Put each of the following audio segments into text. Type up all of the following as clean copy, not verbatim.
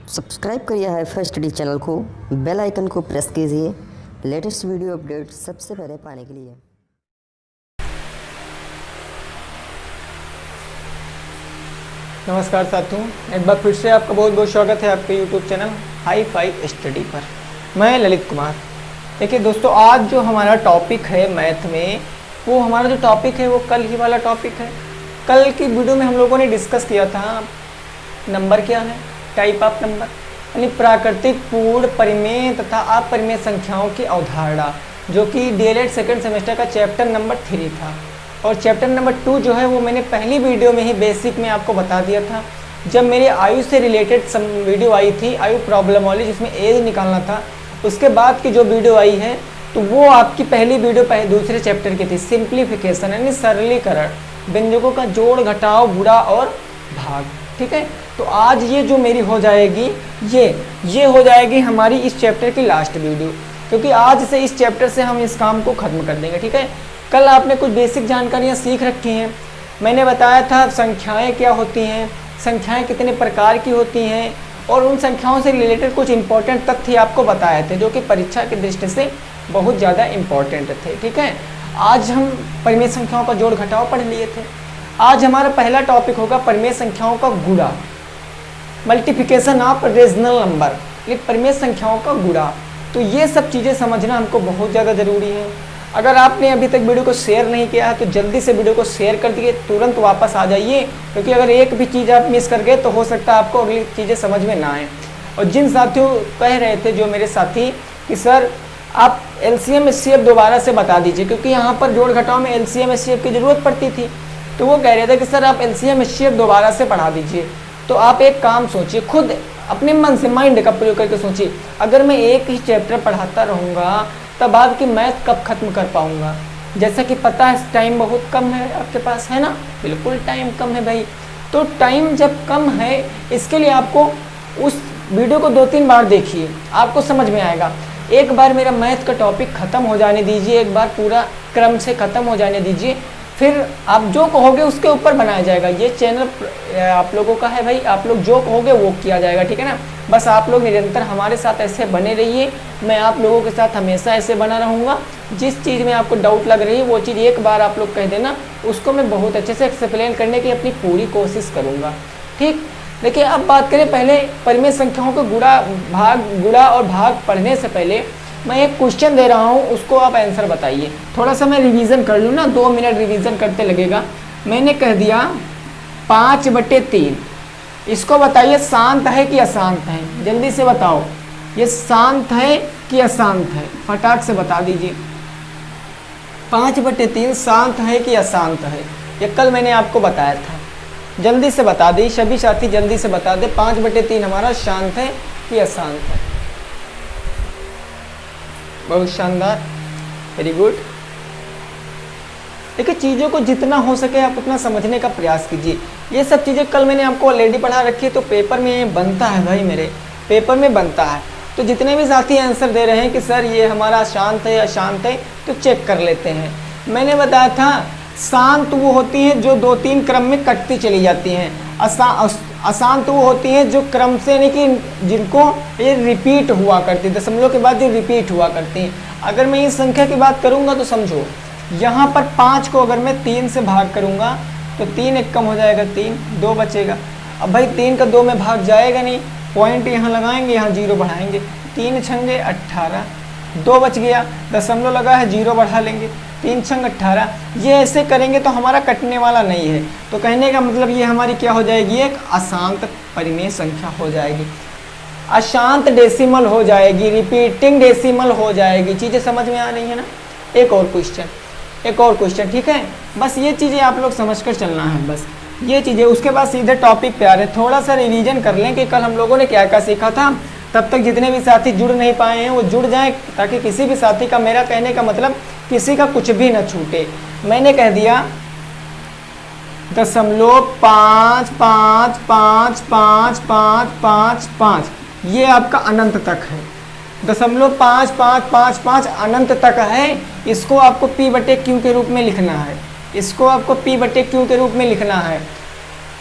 Subscribe करिए hi-fi study channel को, bell icon को प्रेस कीजिए लेटेस्ट वीडियो अपडेट सबसे पहले पाने के लिए। नमस्कार साथियों, एक बार फिर से आपका बहुत बहुत स्वागत है आपके YouTube चैनल हाईफाई स्टडी पर। मैं ललित कुमार। देखिए दोस्तों, आज जो हमारा टॉपिक है मैथ में, वो हमारा जो टॉपिक है वो कल ही वाला टॉपिक है। कल की वीडियो में हम लोगों ने डिस्कस किया था नंबर क्या है, टाइप ऑफ नंबर, यानी प्राकृतिक, पूर्ण, परिमेय तथा अपरिमेय संख्याओं की अवधारणा, जो कि डीएलएड सेकंड सेमेस्टर का चैप्टर नंबर 3 था। और चैप्टर नंबर 2 जो है वो मैंने पहली वीडियो में ही बेसिक में आपको बता दिया था, जब मेरी आयु से रिलेटेड वीडियो आई थी, आयु प्रॉब्लम वाली, जिसमें एज निकालना था। उसके बाद की जो वीडियो आई है तो वो आपकी पहली वीडियो दूसरे चैप्टर की थी, सिंप्लीफिकेशन यानी सरलीकरण, व्यंजकों का जोड़, घटाव, गुणा और भाग। ठीक है, तो आज ये जो मेरी हो जाएगी, ये हो जाएगी हमारी इस चैप्टर की लास्ट वीडियो, क्योंकि आज से इस चैप्टर से हम इस काम को खत्म कर देंगे। ठीक है, कल आपने कुछ बेसिक जानकारियाँ सीख रखी हैं। मैंने बताया था संख्याएं क्या होती हैं, संख्याएं कितने प्रकार की होती हैं, और उन संख्याओं से रिलेटेड कुछ इंपॉर्टेंट तथ्य आपको बताए थे, जो कि परीक्षा की दृष्टि से बहुत ज़्यादा इम्पॉर्टेंट थे। ठीक है, आज हम परिमेय संख्याओं का जोड़ घटाव पढ़ लिए थे। आज हमारा पहला टॉपिक होगा परिमेय संख्याओं का गुणा, मल्टीप्लिकेशन ऑफ रेशनल नंबर, ये परिमेय संख्याओं का गुणा। तो ये सब चीज़ें समझना हमको बहुत ज़्यादा ज़रूरी है। अगर आपने अभी तक वीडियो को शेयर नहीं किया है तो जल्दी से वीडियो को शेयर कर दिए, तुरंत वापस आ जाइए, क्योंकि अगर एक भी चीज़ आप मिस कर गए तो हो सकता है आपको अगली चीज़ें समझ में ना आए। और जिन साथियों कह रहे थे, जो मेरे साथी, कि सर आप LCM HCF दोबारा से बता दीजिए, क्योंकि यहाँ पर जोड़ घटाव में LCM HCF की ज़रूरत पड़ती थी, तो वो कह रहे थे कि सर आप LCM HCF दोबारा से पढ़ा दीजिए। तो आप एक काम सोचिए, खुद अपने मन से, माइंड का प्रयोग करके सोचिए, अगर मैं एक ही चैप्टर पढ़ाता रहूँगा तब आपकी मैथ कब खत्म कर पाऊँगा। जैसा कि पता है टाइम बहुत कम है आपके पास, है ना, बिल्कुल टाइम कम है भाई। तो टाइम जब कम है, इसके लिए आपको उस वीडियो को 2-3 बार देखिए, आपको समझ में आएगा। एक बार मेरा मैथ का टॉपिक ख़त्म हो जाने दीजिए, एक बार पूरा क्रम से ख़त्म हो जाने दीजिए, फिर आप जो कहोगे उसके ऊपर बनाया जाएगा। ये चैनल आप लोगों का है भाई, आप लोग जो कहोगे वो किया जाएगा। ठीक है ना, बस आप लोग निरंतर हमारे साथ ऐसे बने रहिए, मैं आप लोगों के साथ हमेशा ऐसे बना रहूँगा। जिस चीज़ में आपको डाउट लग रही है वो चीज़ एक बार आप लोग कह देना, उसको मैं बहुत अच्छे से एक्सप्लेन करने की अपनी पूरी कोशिश करूँगा। ठीक, देखिए अब बात करें पहले परिमेय संख्याओं को गुणा और भाग पढ़ने से पहले मैं एक क्वेश्चन दे रहा हूँ, उसको आप आंसर बताइए। थोड़ा सा मैं रिवीजन कर लूँ ना, 2 मिनट रिवीजन करते लगेगा। मैंने कह दिया 5/3, इसको बताइए शांत है कि अशांत है, जल्दी से बताओ, ये शांत है कि अशांत है, फटाक से बता दीजिए। 5/3 शांत है कि अशांत है, ये कल मैंने आपको बताया था। जल्दी से बता दी, सभी साथी जल्दी से बता दे, 5/3 हमारा शांत है कि अशांत है। बहुत शानदार, वेरी गुड। देखिए, चीज़ों को जितना हो सके आप उतना समझने का प्रयास कीजिए। ये सब चीज़ें कल मैंने आपको ऑलरेडी पढ़ा रखी है, तो पेपर में बनता है भाई, मेरे पेपर में बनता है। तो जितने भी साथी आंसर दे रहे हैं कि सर ये हमारा शांत है अशांत है, तो चेक कर लेते हैं। मैंने बताया था शांत वो होती हैं जो 2-3 क्रम में कटती चली जाती हैं, अशांत वो होती हैं जो क्रम से, यानी कि जिनको ये रिपीट हुआ करती, दशमलव के बाद जो रिपीट हुआ करती हैं। अगर मैं इस संख्या की बात करूंगा तो समझो, यहाँ पर 5 को अगर मैं 3 से भाग करूंगा तो 3 एक कम हो जाएगा, 3, 2 बचेगा। अब भाई 3 का 2 में भाग जाएगा नहीं, पॉइंट यहाँ लगाएंगे, यहाँ 0 बढ़ाएंगे, 3 छंगे 18, 2 बच गया, दशमलव लगा है 0 बढ़ा लेंगे, 3 छंग 18। ये ऐसे करेंगे तो हमारा कटने वाला नहीं है। तो कहने का मतलब ये हमारी क्या हो जाएगी, एक अशांत परिमेय संख्या हो जाएगी, अशांत डेसिमल हो जाएगी, रिपीटिंग डेसिमल हो जाएगी। चीज़ें समझ में आ रही है ना। एक और क्वेश्चन, ठीक है, बस ये चीज़ें आप लोग समझ कर चलना है, बस ये चीज़ें। उसके बाद सीधे टॉपिक पे आ रहे हैं। थोड़ा सा रिवीजन कर लें कि कल हम लोगों ने क्या क्या सीखा था, तब तक जितने भी साथी जुड़ नहीं पाए हैं वो जुड़ जाएं, ताकि किसी भी साथी का, मेरा कहने का मतलब किसी का कुछ भी न छूटे। मैंने कह दिया 0.55555555, ये आपका अनंत तक है। 0.5555 अनंत तक है। इसको आपको P/Q के रूप में लिखना है, इसको आपको P/Q के रूप में लिखना है।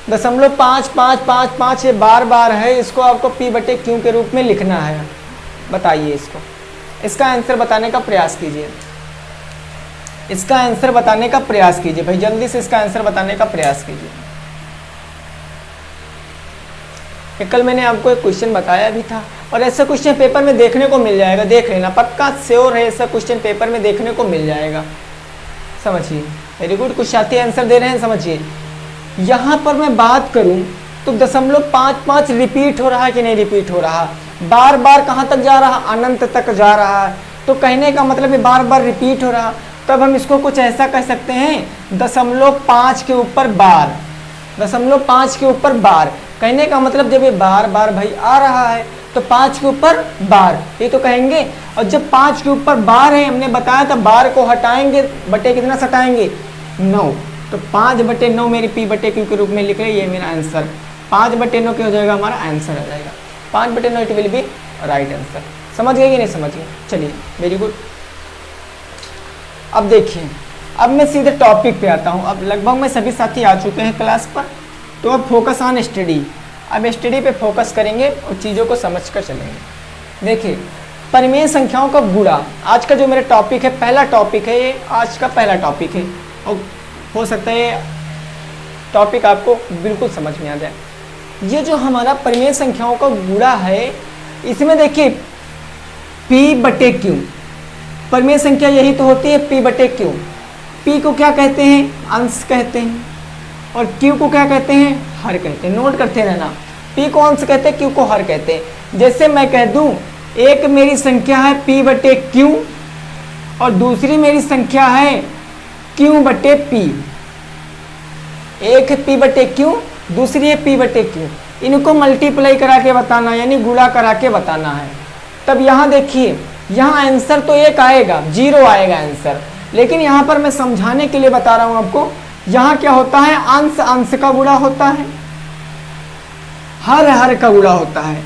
.5555 ये बार बार है, इसको आपको P बटे Q के रूप में लिखना है। बताइए इसको, इसका आंसर बताने का प्रयास कीजिए, इसका आंसर बताने का प्रयास कीजिए भाई, जल्दी से इसका आंसर बताने का प्रयास कीजिए। कल मैंने आपको एक क्वेश्चन बताया भी था, और ऐसा क्वेश्चन पेपर में देखने को मिल जाएगा, देख लेना, पक्का श्योर है, ऐसा क्वेश्चन पेपर में देखने को मिल जाएगा। समझिए, वेरी गुड, कुछ साथी आंसर दे रहे हैं, समझिए। यहाँ पर मैं बात करूँ तो 0.55 रिपीट हो रहा है कि नहीं रिपीट हो रहा, बार बार कहाँ तक जा रहा, अनंत तक जा रहा है। तो कहने का मतलब है बार बार रिपीट हो रहा, तब हम इसको कुछ ऐसा कह सकते हैं 0.5 के ऊपर बार, 0.5 के ऊपर बार। कहने का मतलब जब ये बार बार भाई आ रहा है तो 5 के ऊपर बार, ये तो कहेंगे। और जब 5 के ऊपर बार है, हमने बताया था बार को हटाएंगे, बटे कितना सटाएंगे 9, तो 5 बटे 9 मेरी P बटे Q के रूप में लिख रहे, ये मेरा आंसर 5 बटे 9 क्या हो जाएगा, हमारा आंसर आ जाएगा 5 बटे 9, it will be right answer. समझ गए कि नहीं समझ गए? चलिए वेरी गुड। अब देखिए, अब मैं सीधे टॉपिक पे आता हूँ। अब लगभग में सभी साथी आ चुके हैं क्लास पर, तो अब फोकस ऑन स्टडी, अब स्टडी पे फोकस करेंगे और चीज़ों को समझ कर चलेंगे। देखिए, परिमेय संख्याओं का गुणा आज का जो मेरा टॉपिक है, पहला टॉपिक है ये, आज का पहला टॉपिक है, और हो सकता है ये टॉपिक आपको बिल्कुल समझ में आ जाए। ये जो हमारा परिमेय संख्याओं का गुणा है, इसमें देखिए P बटे Q, परिमेय संख्या यही तो होती है P बटे Q। P को क्या कहते हैं, अंश कहते हैं, और Q को क्या कहते हैं, हर कहते हैं। नोट करते रहना, P को अंश कहते हैं, Q को हर कहते हैं। जैसे मैं कह दूं एक मेरी संख्या है P बटे Q और दूसरी मेरी संख्या है Q बटे P, एक है P बटे Q, दूसरी है P बटे Q, इनको मल्टीप्लाई करा के बताना, यानी गुणा करा के बताना है। तब यहाँ देखिए, यहाँ आंसर तो एक आएगा, 0 आएगा आंसर, लेकिन यहाँ पर मैं समझाने के लिए बता रहा हूँ आपको, यहाँ क्या होता है, अंश अंश का गुणा होता है, हर हर का गुणा होता है।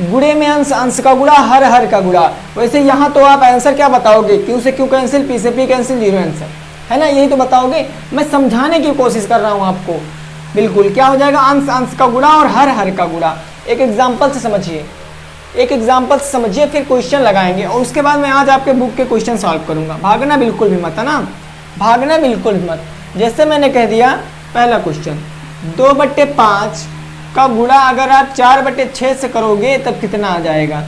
गुणे में अंश अंश का गुणा, हर हर का गुणा। वैसे यहाँ तो आप आंसर क्या बताओगे, Q से Q कैंसिल, P से P कैंसिल, 0 आंसर है ना, यही तो बताओगे। मैं समझाने की कोशिश कर रहा हूँ आपको, बिल्कुल क्या हो जाएगा, अंश अंश का गुणा और हर हर का गुणा। एक एग्जाम्पल से समझिए, एक एग्जाम्पल से समझिए, फिर क्वेश्चन लगाएंगे, और उसके बाद मैं आज आपके बुक के क्वेश्चन सॉल्व करूंगा। भागना बिल्कुल भी मत है ना, भागना बिल्कुल भी मत। जैसे मैंने कह दिया, पहला क्वेश्चन 2/5 का गुणा अगर आप 4/6 से करोगे तब कितना आ जाएगा।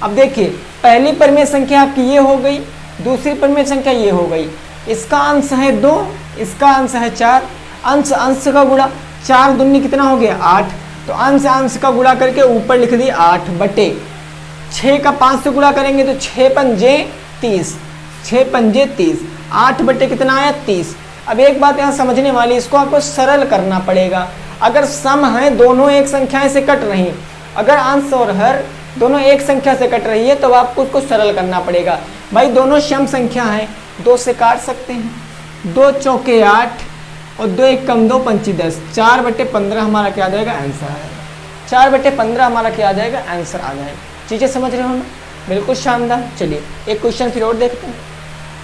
अब देखिए, पहली परिमेय संख्या आपकी ये हो गई, दूसरी परिमेय संख्या ये हो गई, इसका अंश है 2, इसका अंश है 4, अंश अंश का गुणा, 4 दूनी कितना हो गया 8, तो अंश अंश का गुणा करके ऊपर लिख दी 8 बटे 6 का 5 से गुणा करेंगे तो 6 पंजे 30, 6 पंजे 30, 8 बटे कितना आया 30। अब एक बात यहाँ समझने वाली, इसको आपको सरल करना पड़ेगा। अगर सम है, दोनों एक संख्या से कट रही, अगर अंश और हर दोनों एक संख्या से कट रही है तो आपको उसको सरल करना पड़ेगा। भाई दोनों सम संख्या हैं, 2 से काट सकते हैं, 2 चौके 8 और 2 एक कम 2 पंची 10, 4/15 हमारा क्या आ जाएगा, आंसर आ जाएगा। 4/15 हमारा क्या आ जाएगा, आंसर आ जाएगा। चीज़ें समझ रहे हो ना, बिल्कुल शानदार। चलिए एक क्वेश्चन फिर और देखते हैं,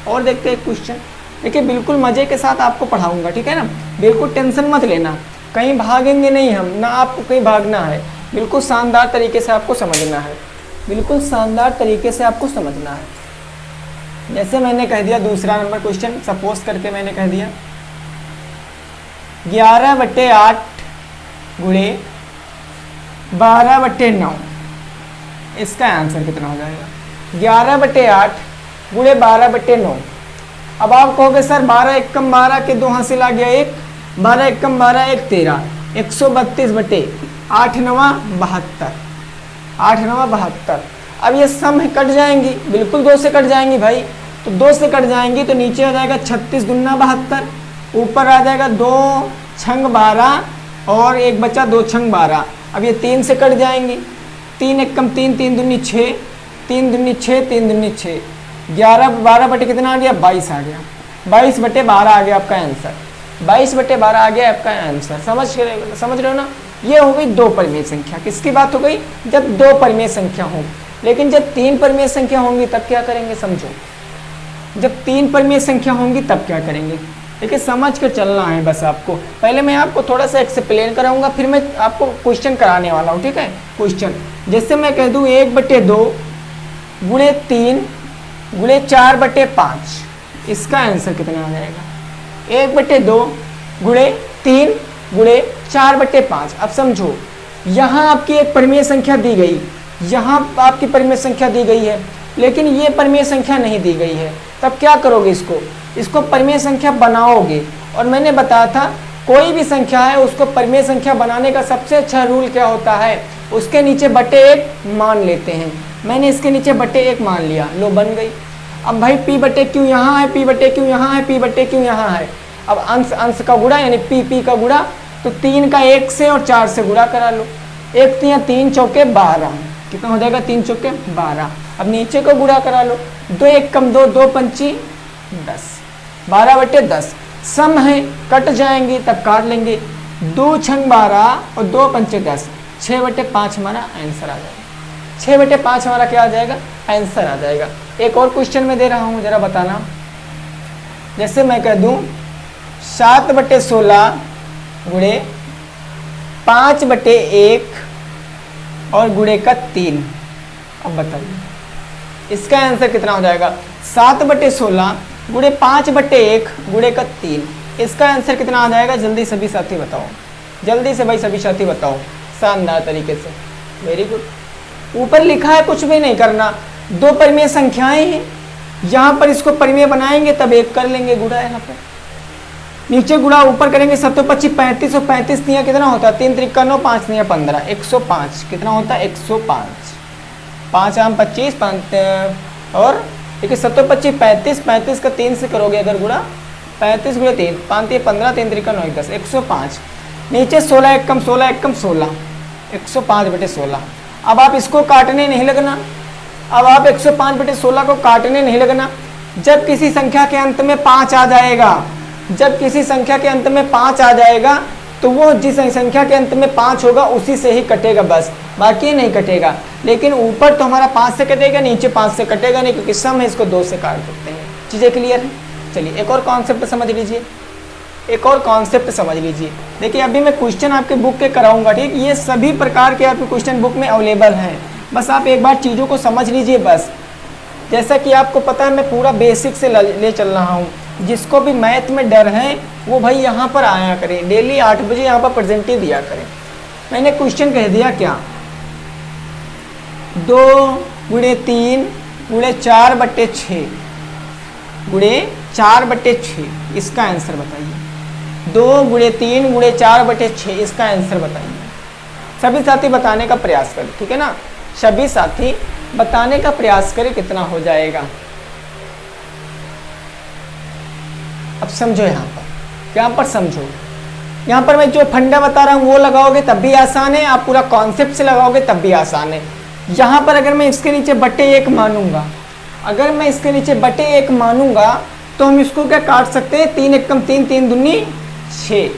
और देखते हैं एक क्वेश्चन। देखिए बिल्कुल मज़े के साथ आपको पढ़ाऊंगा, ठीक है ना, बिल्कुल टेंशन मत लेना, कहीं भागेंगे नहीं हम, ना आपको कहीं भागना है, बिल्कुल शानदार तरीके से आपको समझना है, बिल्कुल शानदार तरीके से आपको समझना है। जैसे मैंने कह दिया दूसरा नंबर क्वेश्चन, सपोज करके मैंने कह दिया 11/8 गुणे 12/9, इसका आंसर कितना हो जाएगा, 11/8 गुणे 12/9। अब आप कहोगे सर 12 एकम 12 के 2 हासिल आ गया 1, 12 एकम 12 1 13, 132/8 9 72, 8 9 72। अब ये सम कट जाएंगी, बिल्कुल 2 से कट जाएंगी भाई, तो 2 से कट जाएंगी तो नीचे आ जाएगा 36 दूना 72, ऊपर आ जाएगा 2 छंग 12 और एक बचा 2 छंग 12। अब ये 3 से कट जाएंगी, 3 एकम 3, 3 दूनी 6, 3 दूनी 6, 3 दूनी 6, 11 12 बटे कितना आ गया, 22 आ गया, 22/12 आ गया आपका आंसर, 22/12 आ गया आपका आंसर। समझ रहे हो ना। ये हो गई 2 परिमेय संख्या। किसकी बात हो गई, जब 2 परिमेय संख्या हो। लेकिन जब 3 परिमेय संख्या होंगी तब क्या करेंगे, समझो, जब 3 परिमेय संख्या होंगी तब क्या करेंगे। देखिए समझ कर चलना है बस आपको। पहले मैं आपको थोड़ा सा एक्सप्लेन कराऊंगा, फिर मैं आपको क्वेश्चन कराने वाला हूँ, ठीक है। क्वेश्चन जैसे मैं कह दूँ 1/2 गुणे 3 गुणे 4/5, इसका आंसर कितना आ जाएगा? 1/2 गुणे 3 गुणे 4/5। अब समझो, यहाँ आपकी एक परिमेय संख्या दी गई, यहाँ आपकी परिमेय संख्या दी गई है, लेकिन ये परिमेय संख्या नहीं दी गई है। तब क्या करोगे? इसको परिमेय संख्या बनाओगे। और मैंने बताया था कोई भी संख्या है उसको परिमेय संख्या बनाने का सबसे अच्छा रूल क्या होता है, उसके नीचे /1 मान लेते हैं। मैंने इसके नीचे /1 मान लिया, लो बन गई। अब भाई p/q यहाँ है, p/q यहाँ है, p/q यहाँ है। अब अंश का गुणा यानी p का गुणा, तो 3 का 1 से और 4 से गुणा करा लो। 1 3 3 चौके 12, कितना हो जाएगा? 3 चौके 12। अब नीचे को गुणा करा लो, 2 1 कम 2, 2 पंची 10, 12/10। सम है, कट जाएंगे तब काट लेंगे। 2 छंग 12 और 2 पंचे 10, 6/5 हमारा आंसर आ जाएगा। 6/5 हमारा क्या आ जाएगा? आंसर आ जाएगा। एक और क्वेश्चन में दे रहा हूँ, जरा बताना। जैसे मैं कह दूँ 7/16 गुणे 5/1 और गुणे का 3। अब बताइए इसका आंसर कितना हो जाएगा? 7/16 गुणे 5/1 गुणे का 3, इसका आंसर कितना आ जाएगा? जल्दी सभी साथी बताओ, जल्दी से भाई सभी साथी बताओ, शानदार तरीके से, वेरी गुड। ऊपर लिखा है, कुछ भी नहीं करना, 2 परिमेय संख्याएं हैं, यहाँ पर इसको परिमेय बनाएंगे तब 1 कर लेंगे गुणा। यहाँ पर नीचे गुणा ऊपर करेंगे, 7 25 35 और 35 दिया कितना होता है? 3 3 9 5 9 15, 105। कितना होता है? 105। 5 आम 25 और देखिए 7 25 35, 35 का 3 से करोगे अगर गुणा, 35 गुणे 3 5 15, 3 3 9 10, 105। नीचे 16 1 कम 16 1 कम 16, 105/16। अब आप इसको काटने नहीं लगना, अब आप 105/16 को काटने नहीं लगना। जब किसी संख्या के अंत में 5 आ जाएगा, जब किसी संख्या के अंत में 5 आ जाएगा, तो वो जिस संख्या के अंत में 5 होगा उसी से ही कटेगा बस, बाकी नहीं कटेगा। लेकिन ऊपर तो हमारा 5 से कटेगा, नीचे 5 से कटेगा नहीं, क्योंकि सम है, इसको 2 से काट सकते हैं। चीज़ें क्लियर है? चलिए एक और कॉन्सेप्ट समझ लीजिए, एक और कॉन्सेप्ट समझ लीजिए। देखिए अभी मैं क्वेश्चन आपके बुक के कराऊंगा, ठीक। ये सभी प्रकार के आपके क्वेश्चन बुक में अवेलेबल हैं, बस आप एक बार चीज़ों को समझ लीजिए बस। जैसा कि आपको पता है मैं पूरा बेसिक से ले चल रहा हूँ। जिसको भी मैथ में डर है वो भाई यहाँ पर आया करें, डेली 8 बजे यहाँ पर प्रेजेंटिव दिया करें। मैंने क्वेश्चन कह दिया क्या? 2 गुणे 3 गुणे 4/6 गुणे 4/6, इसका आंसर बताइए। 2 गुणे 3 गुणे 4/6, इसका आंसर बताइए। सभी साथी बताने का प्रयास करें, ठीक है ना। सभी साथी बताने का प्रयास करें कितना हो जाएगा। अब समझो यहाँ पर समझो, यहाँ पर मैं जो फंडा बता रहा हूँ वो लगाओगे तब भी आसान है, आप पूरा कॉन्सेप्ट से लगाओगे तब भी आसान है। यहाँ पर अगर मैं इसके नीचे /1 मानूंगा, अगर मैं इसके नीचे /1 मानूंगा तो हम इसको क्या काट सकते हैं? 3 1 कम 3 3 दूनी 6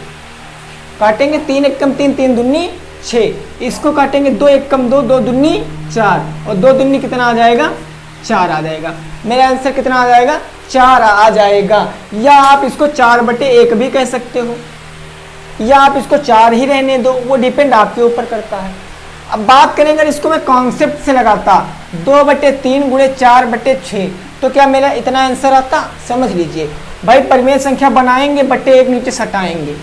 काटेंगे, 3 1 कम 3 3 दूनी 6। इसको काटेंगे 2 1 कम 2 2 दूनी 4 और 2 दूनी कितना आ जाएगा? 4 आ जाएगा। मेरा आंसर कितना आ जाएगा? 4 आ जाएगा। या आप इसको 4/1 भी कह सकते हो, या आप इसको 4 ही रहने दो, वो डिपेंड आपके ऊपर करता है। अब बात करें अगर इसको मैं कॉन्सेप्ट से लगाता 2/3 गुणे 4/6, तो क्या मेरा इतना आंसर आता? समझ लीजिए भाई, परिमेय संख्या बनाएंगे, /1 नीचे सटाएंगे,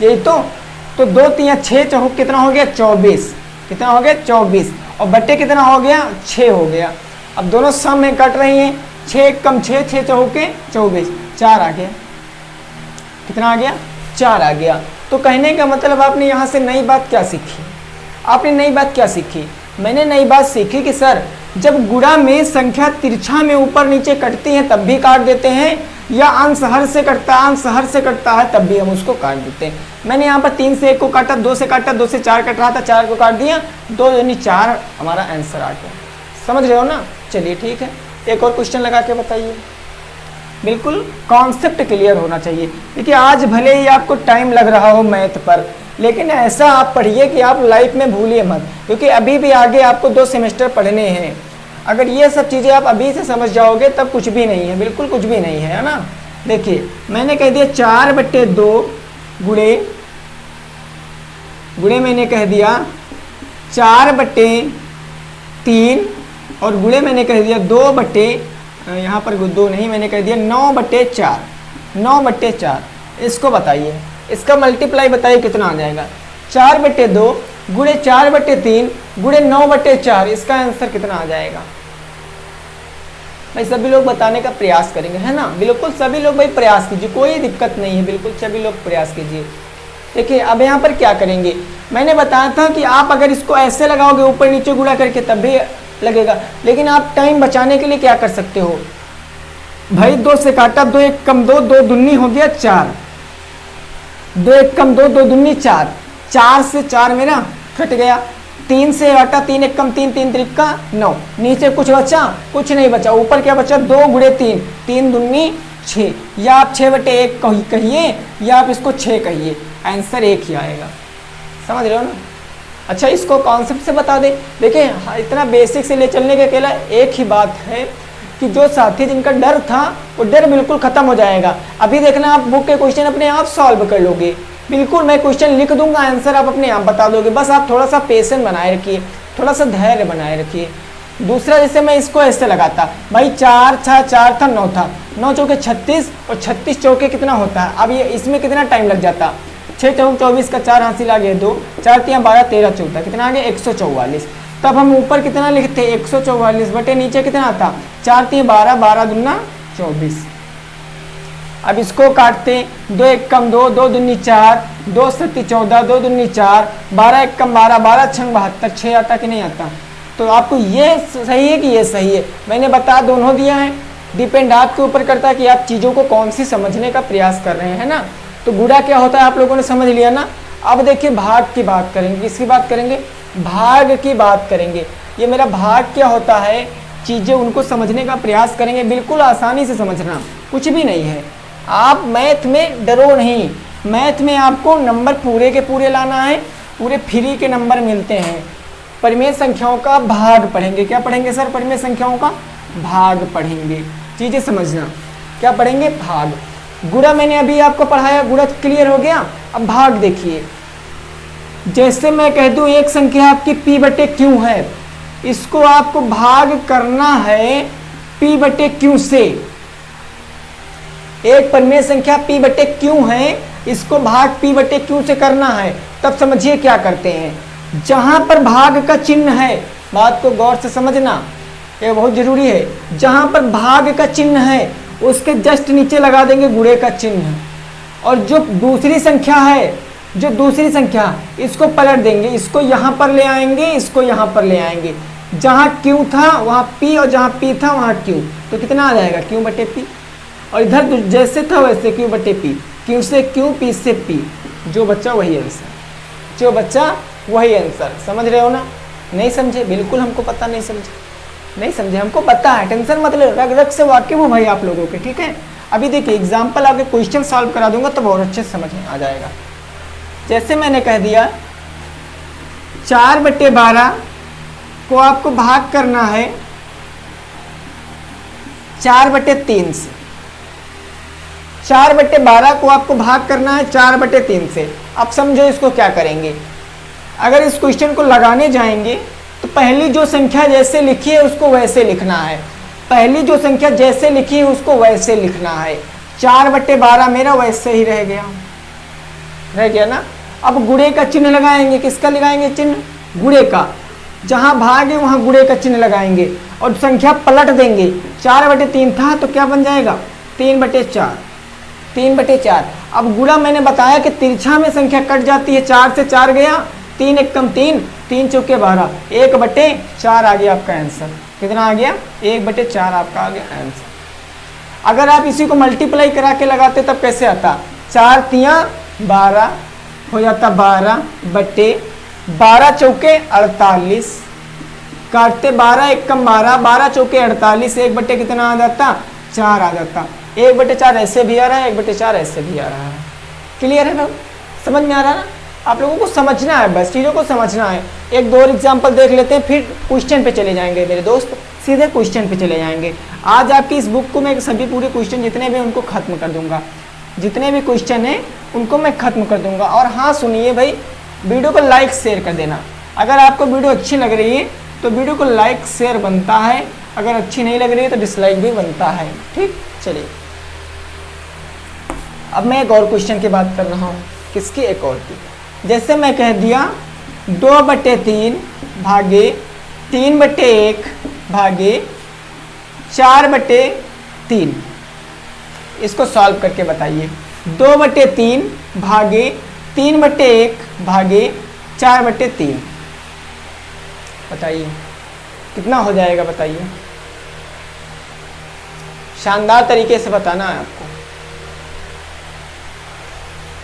यही तो 2 3 6 चौक कितना हो गया? 24। कितना हो गया? 24। और बट्टे कितना हो गया? 6 हो गया। अब दोनों सम में कट रही हैं, 6 कम 6 6 चौके 24, 4 आ गया। कितना आ गया? 4 आ गया। तो कहने का मतलब आपने यहाँ से नई बात क्या सीखी? आपने नई बात क्या सीखी? मैंने नई बात सीखी कि सर जब गुणा में संख्या तिरछा में ऊपर नीचे कटती है तब भी काट देते हैं, या अंश हर से कटता है, अंश हर से कटता है तब भी हम उसको काट देते हैं। मैंने यहाँ पर 3 से 1 को काटा, 2 से काटा, 2 से 4 कट रहा था, 4 को काट दिया, 2 यानी 4 हमारा आंसर आ गया। समझ रहे हो ना? चलिए ठीक है, एक और क्वेश्चन लगा के बताइए। बिल्कुल कॉन्सेप्ट क्लियर होना चाहिए। देखिए आज भले ही आपको टाइम लग रहा हो मैथ पर, लेकिन ऐसा आप पढ़िए कि आप लाइफ में भूलिए मत, क्योंकि अभी भी आगे आपको 2 सेमेस्टर पढ़ने हैं। अगर ये सब चीज़ें आप अभी से समझ जाओगे तब कुछ भी नहीं है, बिल्कुल कुछ भी नहीं है, है ना। देखिए मैंने कह दिया 4/2 गुणे मैंने कह दिया 4/3 और गुणे मैंने कह दिया 2 यहाँ पर 2 नहीं, मैंने कह दिया 9/4। 9/4 इसको बताइए, इसका मल्टीप्लाई बताइए कितना आ जाएगा। 4/2 गुणे 4/3 गुणे 9/4, इसका आंसर कितना आ जाएगा भाई? सभी लोग बताने का प्रयास करेंगे, है ना? बिल्कुल सभी लोग भाई प्रयास कीजिए, कोई दिक्कत नहीं है, बिल्कुल सभी लोग प्रयास कीजिए। देखिए अब यहाँ पर क्या करेंगे, मैंने बताया था कि आप अगर इसको ऐसे लगाओगे ऊपर नीचे गुणा करके तब भी लगेगा, लेकिन आप टाइम बचाने के लिए क्या कर सकते हो भाई, 2 से काटा, 2 1 कम 2, 2 दूनी हो गया 4, 2 1 कम 2, 2 दूनी 4, 4 से 4 मेरा कट गया, 3 से काटा, 3 1 कम 3, 3 3 का 9, नीचे कुछ बचा? कुछ नहीं बचा, ऊपर क्या बचा? 2 गुणे 3, 3 दूनी 6, या आप 6/1 कहिए या आप इसको 6 कहिए, आंसर 1 ही आएगा। समझ रहे हो ना? अच्छा इसको कॉन्सेप्ट से बता दे। देखिए इतना बेसिक से ले चलने के अकेला एक ही बात है कि जो साथी जिनका डर था वो डर बिल्कुल खत्म हो जाएगा। अभी देखना आप बुक के क्वेश्चन अपने आप सॉल्व कर लोगे, बिल्कुल मैं क्वेश्चन लिख दूंगा, आंसर आप अपने आप बता दोगे। बस आप थोड़ा सा पेशेंस बनाए रखिए, थोड़ा सा धैर्य बनाए रखिए। दूसरा जैसे मैं इसको ऐसे लगाता भाई, 4 6 4 था 9 था, 9 चौके 36 और 36 चौके कितना होता है? अब ये इसमें कितना टाइम लग जाता? 6 चौक 24 का 4 हासिल आ गया 2, 4 3 12 13 14, कितना आ गया? 144। तब हम ऊपर कितना लिखते? 144 बटे नीचे कितना आता? 4 3 12, 12 दूना 24। अब इसको काटते, 2 1 कम 2, 2 दूनी 4, 2 7 14, 2 दूनी 4, 12 1 कम 12, 12 6 72, 6 आता कि नहीं आता? तो आपको ये सही है कि ये सही है? मैंने बता दोनों दिया है, डिपेंड आपके ऊपर करता है कि आप चीज़ों को कौन सी समझने का प्रयास कर रहे हैं, है ना? तो गुणा क्या होता है आप लोगों ने समझ लिया ना। अब देखिए भाग की बात करेंगे, किसकी बात करेंगे? भाग की बात करेंगे। ये मेरा भाग क्या होता है, चीज़ें उनको समझने का प्रयास करेंगे, बिल्कुल आसानी से समझना, कुछ भी नहीं है। आप मैथ में डरो नहीं, मैथ में आपको नंबर पूरे के पूरे लाना है, पूरे फ्री के नंबर मिलते हैं। परिमेय संख्याओं का भाग पढ़ेंगे। क्या पढ़ेंगे सर? परिमेय संख्याओं का भाग पढ़ेंगे। चीज़ें समझना, क्या पढ़ेंगे? भाग। गुणा मैंने अभी आपको पढ़ाया, गुणा क्लियर हो गया। अब भाग देखिए, जैसे मैं कह दूं एक संख्या आपकी p/q है, इसको आपको भाग करना है p/q से। एक परिमेय संख्या p/q है, इसको भाग p/q से करना है। तब समझिए क्या करते हैं, जहां पर भाग का चिन्ह है, बात को गौर से समझना, ये बहुत जरूरी है। जहां पर भाग का चिन्ह है उसके जस्ट नीचे लगा देंगे गुणे का चिन्ह, और जो दूसरी संख्या है, जो दूसरी संख्या, इसको पलट देंगे, इसको यहाँ पर ले आएंगे, इसको यहाँ पर ले आएंगे। जहाँ q था वहाँ p और जहाँ p था वहाँ q, तो कितना आ जाएगा? q/p। और इधर जैसे था वैसे q/p, q से q, p से p, जो बच्चा वही आंसर, जो बच्चा वही आंसर। समझ रहे हो ना? नहीं समझे? बिल्कुल हमको पता, नहीं समझे, नहीं समझे, हमको पता है, टेंशन मत ले, रग रग से वाकिफ हूँ भाई आप लोगों के, ठीक है? अभी देखिए एग्जाम्पल आगे क्वेश्चन सॉल्व करा दूंगा तो बहुत अच्छे से समझ में आ जाएगा। जैसे मैंने कह दिया 4/12 को आपको भाग करना है 4/3 से। 4/12 को आपको भाग करना है 4/3 से। अब समझो इसको क्या करेंगे। अगर इस क्वेश्चन को लगाने जाएंगे तो पहली जो संख्या जैसे लिखी है उसको वैसे लिखना है, पहली जो संख्या जैसे लिखी है उसको वैसे लिखना है। 4/12 मेरा वैसे ही रह गया ना। अब गुणे का चिन्ह लगाएंगे, किसका लगाएंगे चिन्ह? गुणे का। जहां भाग है वहां गुणे का चिन्ह लगाएंगे और संख्या पलट देंगे। 4/3 था तो क्या बन जाएगा? 3/4, 3/4। अब गुणा मैंने बताया कि तिरछा में संख्या कट जाती है, 4 से 4 गया, 3 1 कम 3, 3 चौके 12, 1/4 आ गया आपका आंसर। कितना आ गया? 1/4 आपका आ गया आंसर। अगर आप इसी को मल्टीप्लाई करा के लगाते तब कैसे आता? 4 3 12 हो जाता 12/12 चौके 48, काटते 12 1 कम 12, 12 चौके 48, 1 कितना आ जाता? 4 आ जाता। 1/4 ऐसे भी आ रहा है, 1/4 ऐसे भी आ रहा है। क्लियर है ना? समझ में आ रहा है ना? आप लोगों को समझना है, बस चीज़ों को समझना है। एक दो और एग्जाम्पल देख लेते हैं, फिर क्वेश्चन पे चले जाएंगे मेरे दोस्त। सीधे क्वेश्चन पे चले जाएंगे। आज आपकी इस बुक को मैं सभी पूरे क्वेश्चन जितने भी उनको खत्म कर दूंगा, जितने भी क्वेश्चन हैं उनको मैं खत्म कर दूंगा। और हाँ सुनिए भाई, वीडियो को लाइक शेयर कर देना। अगर आपको वीडियो अच्छी लग रही है तो वीडियो को लाइक शेयर बनता है, अगर अच्छी नहीं लग रही है तो डिसलाइक भी बनता है। ठीक, चलिए अब मैं एक और क्वेश्चन की बात कर रहा हूँ। किसकी? एक और की। जैसे मैं कह दिया 2/3 भागे 3/1 भागे 4/3, इसको सॉल्व करके बताइए। 2/3 भागे 3/1 भागे 4/3, बताइए कितना हो जाएगा, बताइए। शानदार तरीके से बताना है आपको,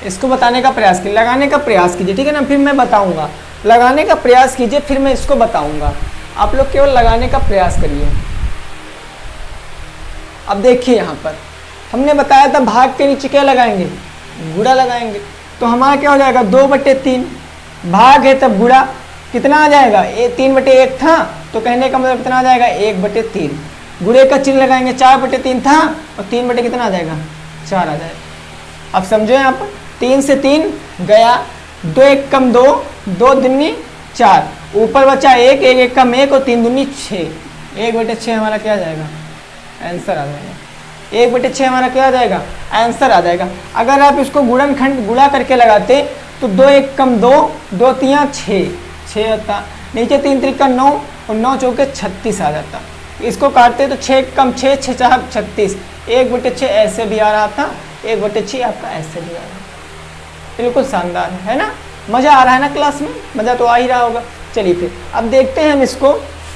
इसको बताने का प्रयास कीजिए, लगाने का प्रयास कीजिए, ठीक है ना। फिर मैं बताऊंगा, लगाने का प्रयास कीजिए, फिर मैं इसको बताऊंगा। आप लोग केवल लगाने का प्रयास करिए। अब देखिए यहाँ पर हमने बताया था भाग के नीचे क्या लगाएंगे, गुणा लगाएंगे। तो हमारा क्या हो जाएगा 2/3, भाग है तब गुणा, कितना आ जाएगा 3/1 था, तो कहने का मतलब कितना आ जाएगा 1/3। गुणे का चिन्ह लगाएंगे, 4/3 था और 3 कितना आ जाएगा 4 आ जाएगा। अब समझो यहाँ पर 3 से 3 गया, 2 1 कम 2, 2 दूनी 4, ऊपर बचा 1, 1 1 कम 1 और 3 दूनी 6, 1/6 हमारा क्या आ जाएगा, आंसर आ जाएगा। 1/6 हमारा क्या आ जाएगा, आंसर आ जाएगा। अगर आप इसको गुणनखंड गुणा करके लगाते तो 2 1 कम 2, 2 3 6 आता, नीचे 3 3 का 9 और 9 चौके 36 आ जाता। इसको काटते तो 6 कम 6 6 4 36, 1/6 ऐसे भी आ रहा था, 1/6 आपका ऐसे भी आ रहा है। बिल्कुल शानदार है ना, मज़ा आ रहा है ना क्लास में, मज़ा तो आ ही रहा होगा। चलिए फिर अब देखते हैं हम इसको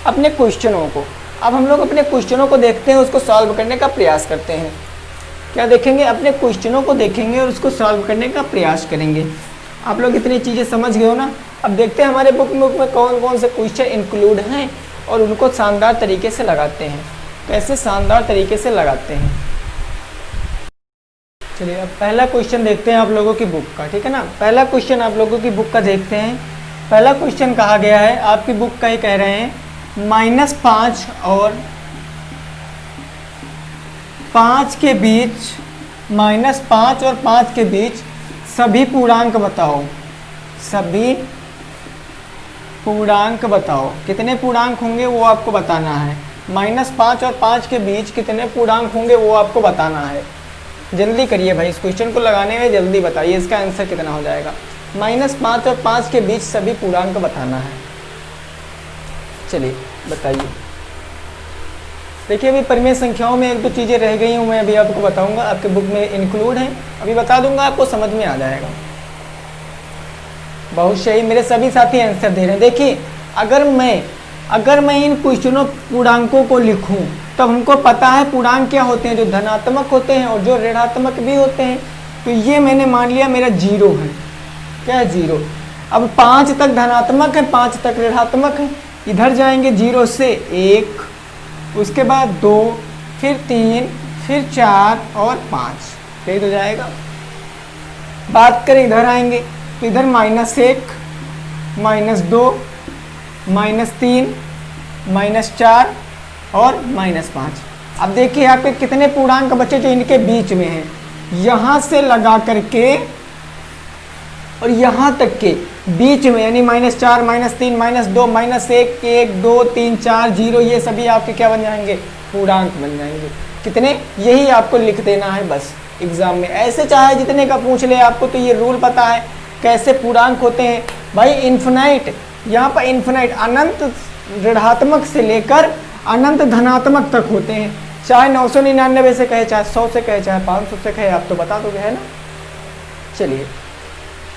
अपने क्वेश्चनों को। अब हम लोग अपने क्वेश्चनों को देखते हैं, उसको सॉल्व करने का प्रयास करते हैं। क्या देखेंगे, अपने क्वेश्चनों को देखेंगे और उसको सॉल्व करने का प्रयास करेंगे। आप लोग इतनी चीज़ें समझ गए हो ना। अब देखते हैं हमारे बुक में कौन कौन से क्वेश्चन इंक्लूड हैं और उनको शानदार तरीके से लगाते हैं, कैसे शानदार तरीके से लगाते हैं। चलिए अब पहला क्वेश्चन देखते हैं आप लोगों की बुक का, ठीक है ना। पहला क्वेश्चन आप लोगों की बुक का देखते हैं। पहला क्वेश्चन कहा गया है, आपकी बुक का ही कह रहे हैं -5 और 5 के बीच, -5 और 5 के बीच सभी पूर्णांक बताओ। सभी पूर्णांक बताओ, कितने पूर्णांक होंगे वो आपको बताना है। -5 और 5 के बीच कितने पूर्णांक होंगे वो आपको बताना है। जल्दी करिए भाई, इस क्वेश्चन को लगाने में जल्दी बताइए इसका आंसर कितना हो जाएगा। -5 और 5 के बीच सभी पूर्णांक बताना है। चलिए बताइए। देखिए अभी परिमेय संख्याओं में 1 2 चीज़ें रह गई हूँ, मैं अभी आपको बताऊंगा, आपके बुक में इंक्लूड है, अभी बता दूंगा, आपको समझ में आ जाएगा। बहुत सही, मेरे सभी साथी आंसर दे रहे हैं। देखिए अगर मैं इन क्वेश्चनों पूर्णांकों को लिखूं तो हमको पता है पूर्णांक क्या होते हैं, जो धनात्मक होते हैं और जो ऋणात्मक भी होते हैं। तो ये मैंने मान लिया मेरा 0 है, क्या है 0। अब 5 तक धनात्मक है, 5 तक ऋणात्मक है, इधर जाएंगे 0 से 1, उसके बाद 2, फिर 3, फिर 4 और 5, सही हो जाएगा। बात करें इधर आएंगे तो इधर -1, -2, -3, -4 और -5। अब देखिए आपके कितने पूर्णांक बचे जो इनके बीच में हैं, यहाँ से लगा करके और यहाँ तक के बीच में, यानी -4, -3, -2, -1, 1 2 3 4 0, ये सभी आपके क्या बन जाएंगे, पूर्णांक बन जाएंगे। कितने, यही आपको लिख देना है बस एग्जाम में। ऐसे चाहे जितने का पूछ ले, आपको तो ये रूल पता है कैसे पूर्णांक होते हैं भाई। इन्फिनाइट, यहाँ पर इन्फिनाइट अनंत ऋणात्मक से लेकर अनंत धनात्मक तक होते हैं, चाहे 999 से कहे, चाहे 100 से कहे, चाहे 500 से कहे, आप तो बता दोगे, है ना।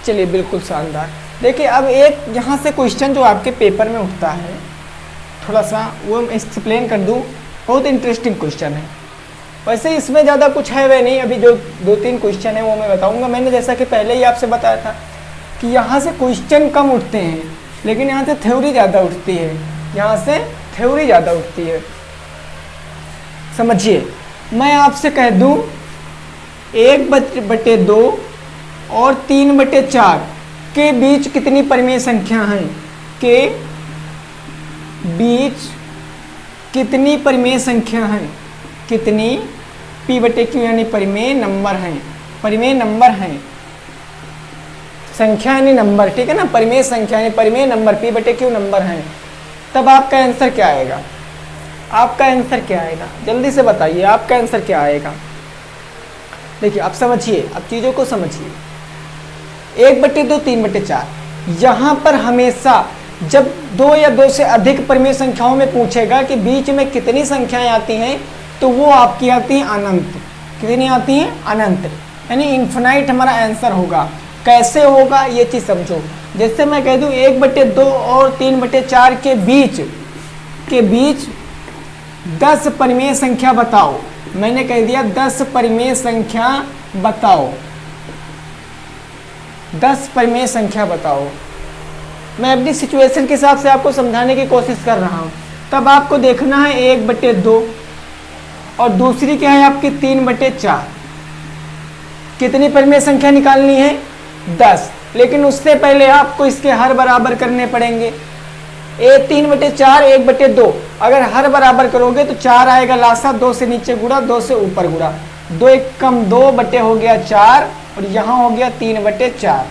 चलिए बिल्कुल शानदार। देखिए अब एक यहाँ से क्वेश्चन जो आपके पेपर में उठता है, थोड़ा सा वो मैं एक्सप्लेन कर दूँ, बहुत इंटरेस्टिंग क्वेश्चन है। वैसे इसमें ज़्यादा कुछ है वह नहीं, अभी जो 2-3 क्वेश्चन है वो मैं बताऊँगा। मैंने जैसा कि पहले ही आपसे बताया था कि यहाँ से क्वेश्चन कम उठते हैं, लेकिन यहाँ से थ्योरी ज़्यादा उठती है, यहाँ से थ्योरी ज़्यादा उठती है। समझिए, मैं आपसे कह दूँ 1/2 और 3/4 के बीच कितनी परिमेय संख्या हैं, के बीच कितनी परिमेय संख्या हैं, कितनी p बटे q यानी परिमेय नंबर हैं, परिमेय नंबर हैं, संख्या यानी नंबर, ठीक है ना, परिमेय संख्या यानी परिमेय नंबर p बटे q नंबर हैं, तब आपका आंसर क्या आएगा? आपका आंसर क्या आएगा? जल्दी से बताइए आपका आंसर क्या आएगा। देखिए आप समझिए, अब चीज़ों को समझिए। 1/2 3/4, यहाँ पर हमेशा जब 2 या 2 से अधिक परिमेय संख्याओं में पूछेगा कि बीच में कितनी संख्याएं आती हैं, तो वो आपकी आती हैं अनंत। कितनी आती हैं? अनंत, यानी इन्फिनाइट हमारा आंसर होगा। कैसे होगा ये चीज़ समझो। जैसे मैं कह दूँ 1/2 और 3/4 के बीच 10 परिमेय संख्या बताओ। मैंने कह दिया 10 परिमेय संख्या बताओ, 10 परिमेय संख्या बताओ। मैं अपनी सिचुएशन के हिसाब से आपको समझाने की कोशिश कर रहा हूँ। तब आपको देखना है 1/2 और दूसरी क्या है आपकी 3/4। कितनी परिमेय संख्या निकालनी है? 10। लेकिन उससे पहले आपको इसके हर बराबर करने पड़ेंगे। 3/4 1/2, अगर हर बराबर करोगे तो 4 आएगा लासा, 2 से नीचे गुणा 2 से ऊपर गुणा, 2 1 कम 2 बटे हो गया 4 और यहाँ हो गया 3/4।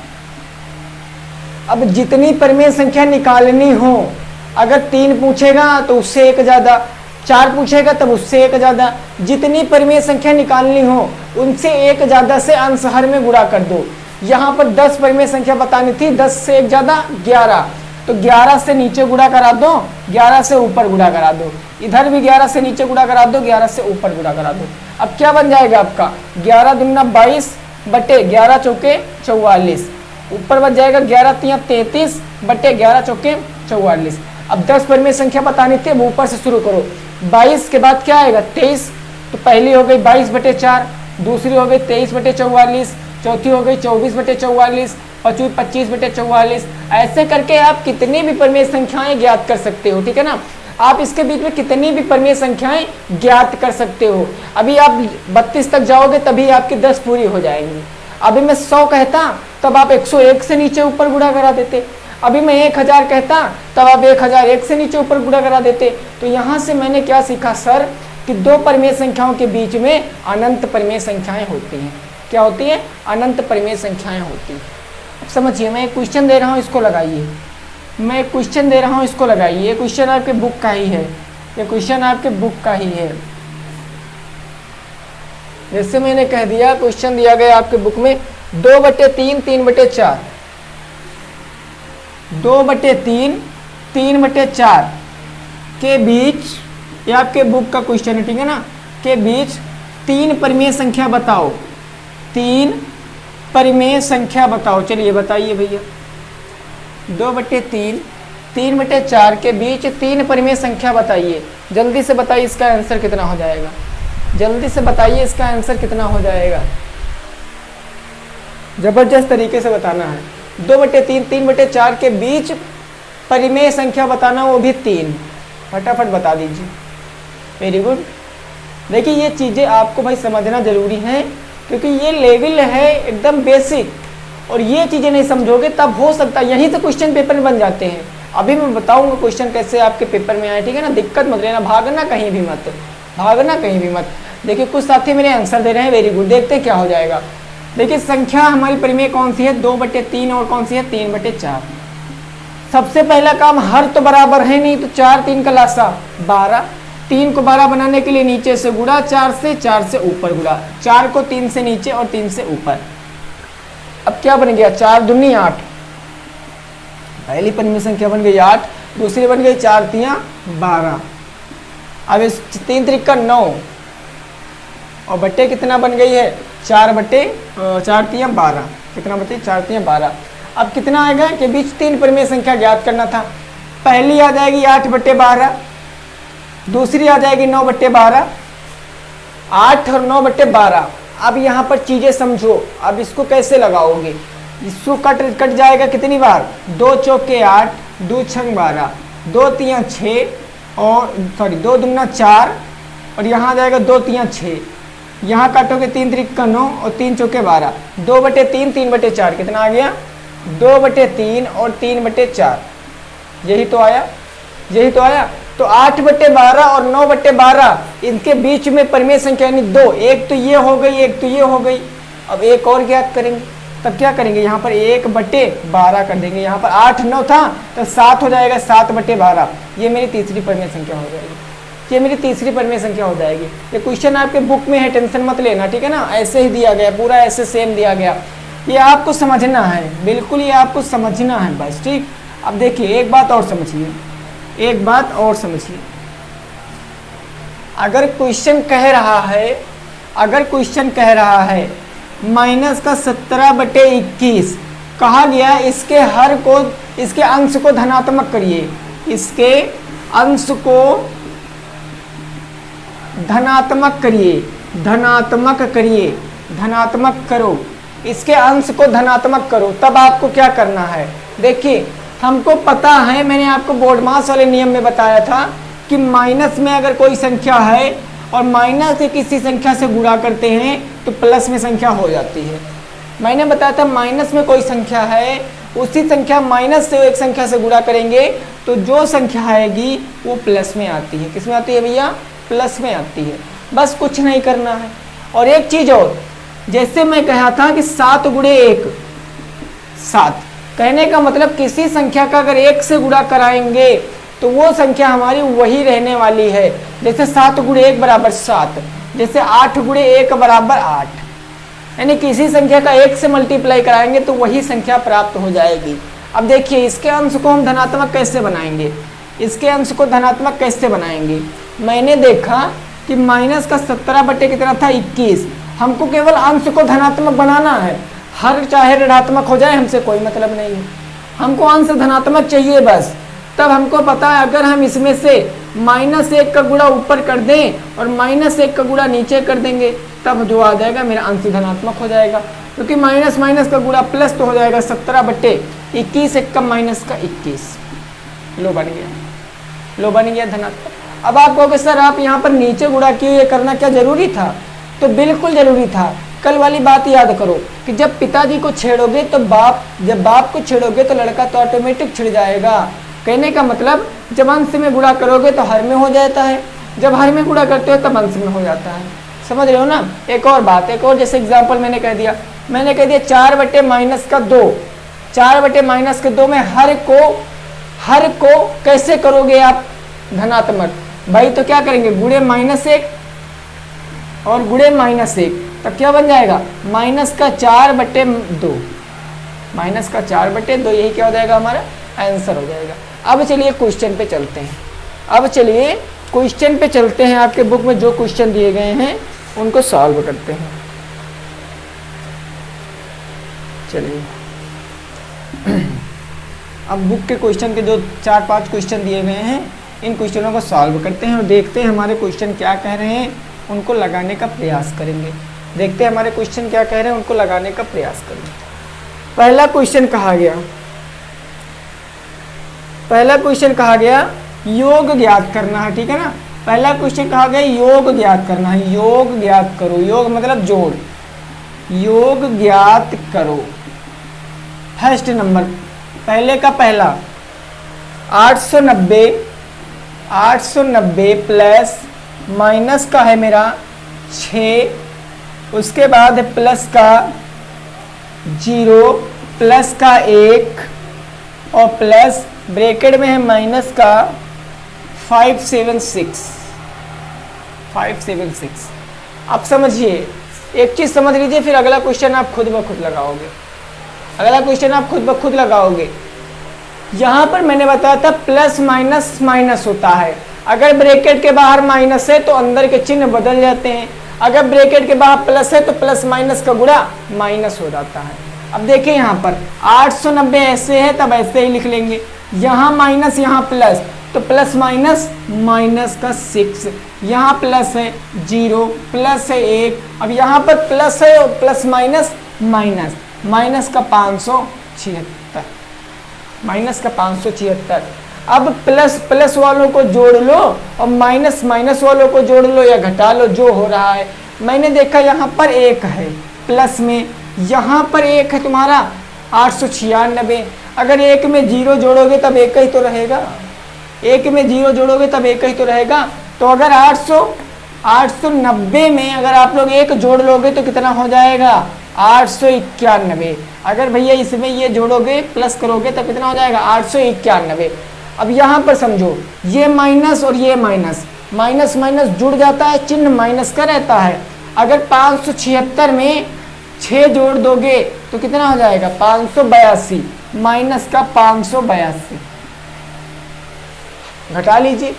अब जितनी परिमेय संख्या निकालनी हो, अगर 3 पूछेगा तो उससे 1 ज़्यादा, 4 पूछेगा तब उससे 1 ज़्यादा, जितनी परिमेय संख्या निकालनी हो उनसे 1 ज़्यादा से अंश हर में गुणा कर दो। यहाँ पर 10 परिमेय संख्या बतानी थी, 10 से 1 ज़्यादा 11, तो 11 से नीचे गुणा करा दो, 11 से ऊपर गुणा करा दो। इधर भी 11 से नीचे गुणा करा दो, 11 से ऊपर गुणा करा दो। अब क्या बन जाएगा आपका? 11 दूना 22 बटे 11 चौके 44। ऊपर बच जाएगा 11 तिया 33 बटे 11 चौके 44। अब 10 परिमेय संख्या बतानी थी, अब ऊपर से शुरू करो। 22 के बाद क्या आएगा? 23। तो पहली हो गई 22/4, दूसरी हो गई 23/44, चौथी हो गई 24/44, पांचवी 25/44। ऐसे करके आप कितनी भी परिमेय संख्याएं ज्ञात कर सकते हो, ठीक है ना। आप इसके बीच में कितनी भी परिमेय संख्याएं ज्ञात कर सकते हो। अभी आप 32 तक जाओगे तभी आपकी 10 पूरी हो जाएंगी। अभी मैं 100 कहता तब आप 101 से नीचे ऊपर गुणा करा देते। अभी मैं 1000 कहता तब आप 1001 से नीचे ऊपर गुणा करा देते। तो यहाँ से मैंने क्या सीखा सर, कि 2 परिमेय संख्याओं के बीच में अनंत परिमेय संख्याएं होती हैं। क्या होती है? अनंत परिमेय संख्याएं होती हैं। अब समझिए, मैं एक क्वेश्चन दे रहा हूँ, इसको लगाइए। मैं एक क्वेश्चन दे रहा हूँ, इसको लगाइए। ये क्वेश्चन आपके बुक का ही है, ये क्वेश्चन आपके बुक का ही है। जैसे मैंने कह दिया, क्वेश्चन दिया गया आपके बुक में 2/3 3/4, 2/3 3/4 के बीच, ये आपके बुक का क्वेश्चन है, ठीक है ना, के बीच 3 परिमेय संख्या बताओ। 3 परिमेय संख्या बताओ। चलिए बताइए भैया, 2/3 3/4 के बीच 3 परिमेय संख्या बताइए। जल्दी से बताइए इसका आंसर कितना हो जाएगा। जल्दी से बताइए इसका आंसर कितना हो जाएगा। जबरदस्त तरीके से बताना है। 2/3 3/4 के बीच परिमेय संख्या बताना, वो भी 3। फटाफट बता दीजिए। Very good. देखिए ये चीज़ें आपको भाई समझना जरूरी है, क्योंकि ये लेवल है एकदम बेसिक, और ये चीज़ें नहीं समझोगे तब हो सकता है यहीं से क्वेश्चन पेपर में बन जाते हैं। अभी मैं बताऊंगा क्वेश्चन कैसे आपके पेपर में आए, ठीक है ना। दिक्कत मत लेना, भागना कहीं भी मत, भागना कहीं भी मत। देखिए कुछ साथी मेरे आंसर दे रहे हैं, वेरी गुड। देखते हैं क्या हो जाएगा। देखिए संख्या हमारी परिमेय कौन सी है? 2/3 और कौन सी है? 3/4। सबसे पहला काम, हर तो बराबर है नहीं, तो 4 3 का लासा 12। 3 को 12 बनाने के लिए नीचे से गुणा 4 से, 4 से ऊपर गुणा, 4 को 3 से नीचे और 3 से ऊपर। अब क्या बन गया? 4 दूनी 8। पहली परिमेय संख्या बन गई 8, दूसरी बन गई 4 तिया 12। अब इस 3 त्रिका 9 और बटे कितना बन गई है? 4 तिया 12। कितना बटे? 4 तिया 12। अब कितना आएगा कि बीच 3 परिमेय संख्या ज्ञात करना था। पहली आ जाएगी 8/12, दूसरी आ जाएगी 9/12, 8 और 9/12। अब यहाँ पर चीज़ें समझो। अब इसको कैसे लगाओगे? इसको कट जाएगा कितनी बार? 2 चौके 8, 2 छंग 12, 2 तिया 6 और 2 दूना 4 और यहाँ आ जाएगा 2 तिया 6। यहाँ काटोगे 3 त्रिका 9 और 3 चौके 12। 2/3 3/4 कितना आ गया? 2/3 और 3/4। यही तो आया, यही तो आया। तो 8/12 और 9/12 इनके बीच में परिमेय संख्या यानी 2, एक तो ये हो गई, एक तो ये हो गई। अब एक और ज्ञात करेंगे, तब क्या करेंगे, यहाँ पर 1/12 कर देंगे, यहाँ पर 8 9 था तो 7 हो जाएगा, 7/12। ये मेरी तीसरी परिमेय संख्या हो जाएगी, ये मेरी तीसरी परिमेय संख्या हो जाएगी। ये क्वेश्चन आपके बुक में है, टेंशन मत लेना, ठीक है ना, ऐसे ही दिया गया, पूरा ऐसे सेम दिया गया। ये आपको समझना है, बिल्कुल ये आपको समझना है बस, ठीक। अब देखिए एक बात और समझिए, एक बात और समझिए, अगर क्वेश्चन कह रहा है, अगर क्वेश्चन कह रहा है माइनस का 17/21 कहा गया, इसके हर को, इसके अंश को धनात्मक करिए, इसके अंश को धनात्मक करिए, धनात्मक करिए, धनात्मक करो, इसके अंश को धनात्मक करो। तब आपको क्या करना है, देखिए हमको पता है, मैंने आपको बोर्ड मास वाले नियम में बताया था कि माइनस में अगर कोई संख्या है और माइनस के किसी संख्या से गुणा करते हैं तो प्लस में संख्या हो जाती है। मैंने बताया था माइनस में कोई संख्या है, उसी संख्या माइनस से एक संख्या से गुणा करेंगे तो जो संख्या आएगी वो प्लस में आती है। किस में आती है भैया, प्लस में आती है। बस कुछ नहीं करना है। और एक चीज और, जैसे मैं कहा था कि 7 गुणे 1 7, कहने का मतलब किसी संख्या का अगर 1 से गुणा कराएंगे तो वो संख्या हमारी वही रहने वाली है। जैसे 7 गुणे 1 बराबर 7, जैसे 8 गुणे 1 बराबर 8, यानी किसी संख्या का 1 से मल्टीप्लाई कराएंगे तो वही संख्या प्राप्त हो जाएगी। अब देखिए इसके अंश को हम धनात्मक कैसे बनाएंगे, इसके अंश को धनात्मक कैसे बनाएंगे। मैंने देखा कि माइनस का 17 कितना था 21, हमको केवल अंश को धनात्मक बनाना है, हर चाहे ऋणात्मक हो जाए हमसे कोई मतलब नहीं है, हमको अंश धनात्मक चाहिए बस। तब हमको पता है अगर हम इसमें से -1 का गुणा ऊपर कर दें और -1 का गुणा नीचे कर देंगे तब जो आ जाएगा मेरा अंश धनात्मक हो जाएगा, क्योंकि माइनस माइनस का गुणा प्लस तो हो जाएगा। 17/21 1 का माइनस का 21, लो बन गया, लो बन गया धनात्मक। अब आप कहोगे सर आप यहाँ पर नीचे गुणा किए, ये करना क्या जरूरी था? तो बिल्कुल जरूरी था। कल वाली बात याद करो कि जब पिताजी को छेड़ोगे तो बाप, जब बाप को छेड़ोगे तो लड़का तो ऑटोमेटिक छिड़ जाएगा। कहने का मतलब जब अंश में गुणा करोगे तो हर में हो जाता है, जब हर में गुणा करते हो तब अंश में हो जाता है। समझ रहे हो ना। एक और बात, एक और जैसे एग्जांपल मैंने कह दिया 4/-2, 4/-2 में हर को कैसे करोगे आप धनात्मक? भाई तो क्या करेंगे, गुणे -1 और गुणे -1, तब क्या बन जाएगा माइनस का 4/2, माइनस का 4/2, यही क्या हो जाएगा हमारा आंसर हो जाएगा। अब चलिए क्वेश्चन पे चलते हैं, अब चलिए क्वेश्चन पे चलते हैं। आपके बुक में जो क्वेश्चन दिए गए हैं उनको सॉल्व करते हैं। चलिए अब बुक के क्वेश्चन के जो 4-5 क्वेश्चन दिए गए हैं इन क्वेश्चनों को सॉल्व करते हैं और देखते हैं हमारे क्वेश्चन क्या कह रहे हैं, उनको लगाने का प्रयास करेंगे। देखते हैं हमारे क्वेश्चन क्या कह रहे हैं, उनको लगाने का प्रयास करेंगे। पहला क्वेश्चन कहा गया, पहला क्वेश्चन कहा गया योग ज्ञात करना है, ठीक है ना। पहला क्वेश्चन कहा गया योग ज्ञात करना है, योग ज्ञात करो, योग मतलब जोड़, योग ज्ञात करो। फर्स्ट नंबर, पहले का पहला 890 प्लस माइनस का है मेरा 6, उसके बाद प्लस का 0 प्लस का 1 और प्लस ब्रैकेट में है माइनस का 576। अब समझिए एक चीज समझ लीजिए, फिर अगला क्वेश्चन आप खुद ब खुद लगाओगे, अगला क्वेश्चन आप खुद ब खुद लगाओगे। यहां पर मैंने बताया था प्लस माइनस माइनस होता है, अगर ब्रैकेट के बाहर माइनस है तो अंदर के चिन्ह बदल जाते हैं, अगर ब्रैकेट के बाहर प्लस है तो प्लस माइनस का गुणा माइनस हो जाता है। अब देखिए यहाँ पर 890 ऐसे है तब ऐसे ही लिख लेंगे, यहाँ माइनस यहाँ प्लस, तो प्लस माइनस माइनस का 6, यहाँ प्लस है 0 प्लस है 1, अब यहाँ पर प्लस है और प्लस माइनस माइनस, माइनस का 576, माइनस का 576। अब प्लस प्लस वालों को जोड़ लो और माइनस माइनस वालों को जोड़ लो या घटा लो, जो हो रहा है। मैंने देखा यहाँ पर 1 है प्लस में, यहाँ पर 1 है तुम्हारा 896, अगर 1 में 0 जोड़ोगे तब 1 ही तो रहेगा, एक में 0 जोड़ोगे तब एक ही तो रहेगा। तो अगर 890 में अगर आप लोग एक जोड़ लोगे तो कितना हो जाएगा 891। अगर भैया इसमें ये जोड़ोगे प्लस करोगे तब कितना हो जाएगा 891। अब यहाँ पर समझो ये माइनस और ये माइनस, माइनस माइनस जुड़ जाता है, चिन्ह माइनस का रहता है। अगर 576 में 6 जोड़ दोगे तो कितना हो जाएगा 582, माइनस का 582 घटा लीजिए।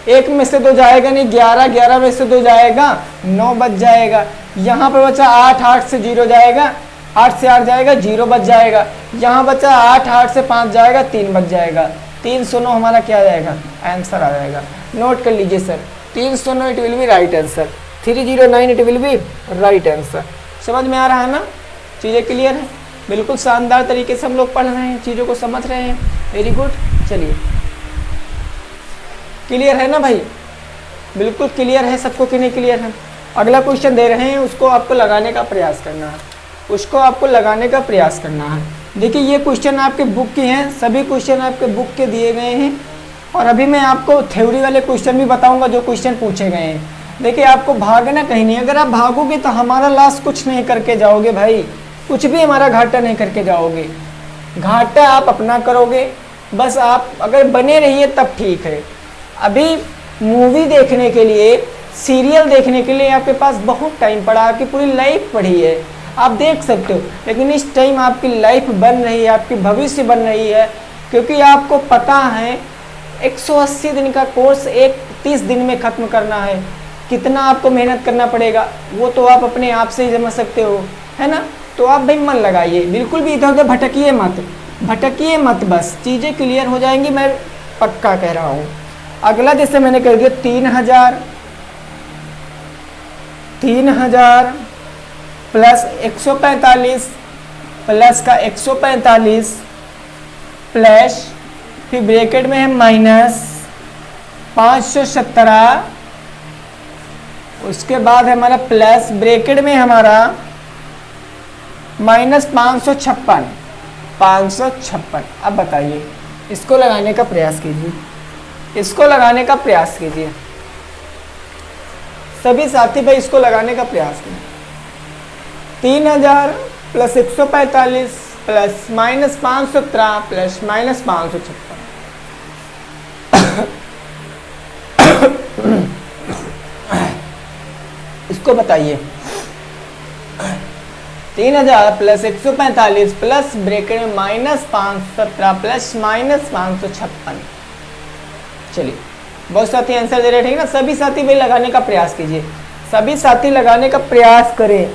एक में से 2 जाएगा नहीं, 11, 11 में से 2 जाएगा 9 बच जाएगा। यहाँ पर बचा 8, 8 से 0 जाएगा, 8 से 8 जाएगा 0 बच जाएगा। यहाँ बचा 8, 8 से 5 जाएगा 3 बच जाएगा। 309 हमारा क्या आ जाएगा आंसर आ जाएगा। नोट कर लीजिए sir, 309 it will be right answer, 309 it will be right answer. समझ में आ रहा है ना, चीज़ें क्लियर है, बिल्कुल शानदार तरीके से हम लोग पढ़ रहे हैं, चीज़ों को समझ रहे हैं, वेरी गुड। चलिए क्लियर है ना भाई, बिल्कुल क्लियर है सबको कि नहीं क्लियर है। अगला क्वेश्चन दे रहे हैं, उसको आपको लगाने का प्रयास करना है, उसको आपको लगाने का प्रयास करना है। देखिए ये क्वेश्चन आपके बुक के हैं, सभी क्वेश्चन आपके बुक के दिए गए हैं। और अभी मैं आपको थ्योरी वाले क्वेश्चन भी बताऊंगा जो क्वेश्चन पूछे गए हैं। देखिए आपको भागना कहीं नहीं, अगर आप भागोगे तो हमारा लॉस कुछ नहीं करके जाओगे भाई, कुछ भी हमारा घाटा नहीं करके जाओगे, घाटा आप अपना करोगे। बस आप अगर बने रहिए तब ठीक है। अभी मूवी देखने के लिए, सीरियल देखने के लिए आपके पास बहुत टाइम पड़ा, आपकी पूरी लाइफ पड़ी है, आप देख सकते हो। लेकिन इस टाइम आपकी लाइफ बन रही है, आपकी भविष्य बन रही है, क्योंकि आपको पता है 180 दिन का कोर्स 30 दिन में ख़त्म करना है। कितना आपको मेहनत करना पड़ेगा वो तो आप अपने आप से ही समझ सकते हो, है ना। तो आप भाई मन लगाइए, बिल्कुल भी इधर उधर भटकिए मत, बस चीज़ें क्लियर हो जाएंगी, मैं पक्का कह रहा हूँ। अगला जैसे मैंने कर दिया 3000 प्लस 145 प्लस का 145 प्लस फिर ब्रैकेट में है माइनस 517, उसके बाद है हमारा प्लस ब्रैकेट में हमारा माइनस 556। अब बताइए, इसको लगाने का प्रयास कीजिए, सभी साथी भाई इसको लगाने का प्रयास कीजिए। 3000 plus 145 plus minus 517 plus minus 556 इसको बताइए। 3000 प्लस 145 प्लस ब्रैकेट में माइनस 517 प्लस माइनस 556। चलिए बहुत साथी आंसर दे रहे हैं, ठीक ना। सभी साथी भाई लगाने का प्रयास कीजिए, सभी साथी लगाने का प्रयास करें,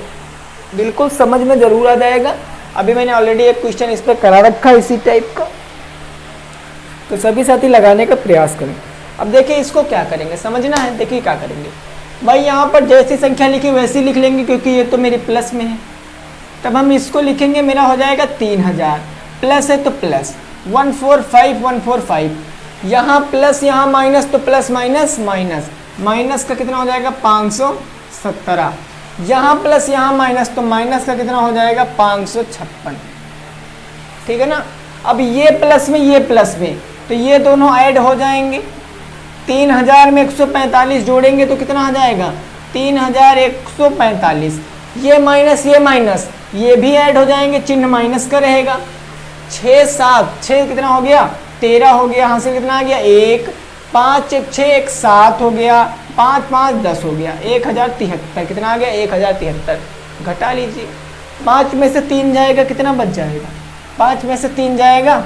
बिल्कुल समझ में जरूर आ जाएगा। अभी मैंने ऑलरेडी एक क्वेश्चन इस पर करा रखा है इसी टाइप का, तो सभी साथी लगाने का प्रयास करें। अब देखिए इसको क्या करेंगे, समझना है। देखिए क्या करेंगे भाई, यहाँ पर जैसी संख्या लिखी वैसी लिख लेंगे, क्योंकि ये तो मेरी प्लस में है। तब हम इसको लिखेंगे, मेरा हो जाएगा 3000 प्लस है तो प्लस 145 यहाँ प्लस यहाँ माइनस तो प्लस माइनस माइनस, माइनस का कितना हो जाएगा 517, यहाँ प्लस यहाँ माइनस तो माइनस का कितना हो जाएगा 556, ठीक है ना। अब ये प्लस में तो ये दोनों ऐड हो जाएंगे। 3000 में 145 जोड़ेंगे तो कितना आ जाएगा 3145, ये माइनस ये भी ऐड हो जाएंगे, चिन्ह माइनस का रहेगा। 6 7 6 कितना हो गया 13 हो गया, यहाँ से कितना आ गया 1 5 1 6 1 7 हो गया, 5 5 10 हो गया, 1073 कितना आ गया 1073। घटा लीजिए, 5 में से 3 जाएगा कितना बच जाएगा, 5 में से 3 जाएगा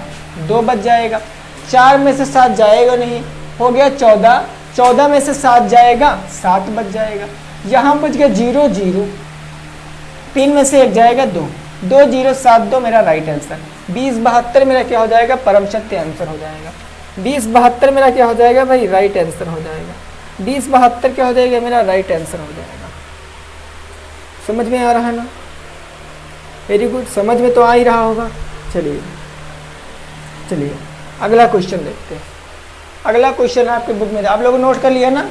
2 बच जाएगा, 4 में से 7 जाएगा नहीं, हो गया 14, 14 में से 7 जाएगा 7 बच जाएगा, यहाँ बच गया 0 0, 3 में से 1 जाएगा 2, 2 0 7 2 मेरा राइट आंसर। 2072 मेरा क्या हो जाएगा परम सत्य आंसर हो जाएगा। 2072 मेरा क्या हो जाएगा भाई राइट आंसर हो जाएगा। 2072 क्या हो जाएगा मेरा राइट आंसर हो जाएगा। समझ में आ रहा है ना, वेरी गुड, समझ में तो आ ही रहा होगा। चलिए अगला क्वेश्चन देखते हैं। अगला क्वेश्चन आपके बुक में आप लोगों ने नोट कर लिया ना,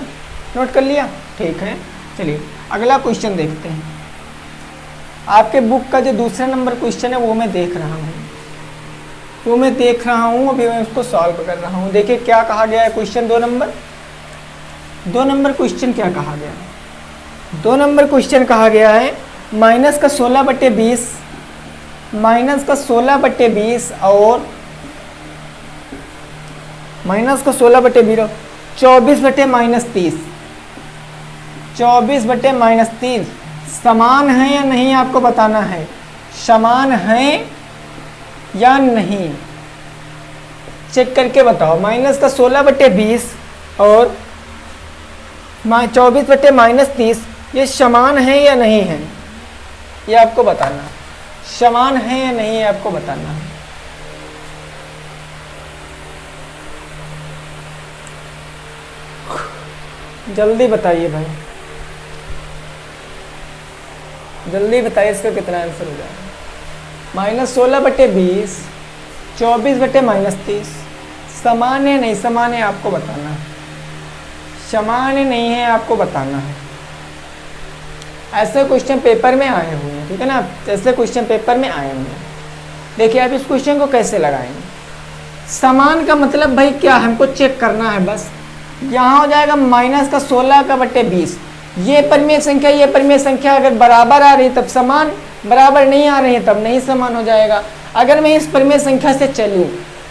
नोट कर लिया, ठीक है। चलिए अगला क्वेश्चन देखते हैं। आपके बुक का जो दूसरा नंबर क्वेश्चन है वो मैं देख रहा हूँ, तो मैं देख रहा हूँ, अभी मैं उसको सॉल्व कर रहा हूँ। देखिए क्या कहा गया है क्वेश्चन 2 नंबर क्वेश्चन क्या कहा गया है। 2 नंबर क्वेश्चन कहा गया है माइनस का 16/20 और माइनस का 16/20 24/-30 24/-30 समान है या नहीं आपको बताना है। समान है या नहीं चेक करके बताओ। माइनस का 16/20 और 24/-30 ये समान है या नहीं है, ये आपको बताना है। समान है या नहीं है आपको बताना है। जल्दी बताइए भाई, जल्दी बताइए इसका कितना आंसर हो जाएगा। -16/20 24/-30 समान है नहीं समान है आपको बताना है। समान है नहीं है आपको बताना है। ऐसे क्वेश्चन पेपर में आए हुए हैं, ठीक है ना, ऐसे क्वेश्चन पेपर में आए हुए हैं। देखिए आप इस क्वेश्चन को कैसे लगाएंगे। समान का मतलब भाई क्या, हमको चेक करना है बस। यहाँ हो जाएगा माइनस का 16/20, ये परिमेय संख्या ये परिमेय संख्या अगर बराबर आ रही तब समान, बराबर नहीं आ रही है तब नहीं समान हो जाएगा। अगर मैं इस परिमेय संख्या से चलूँ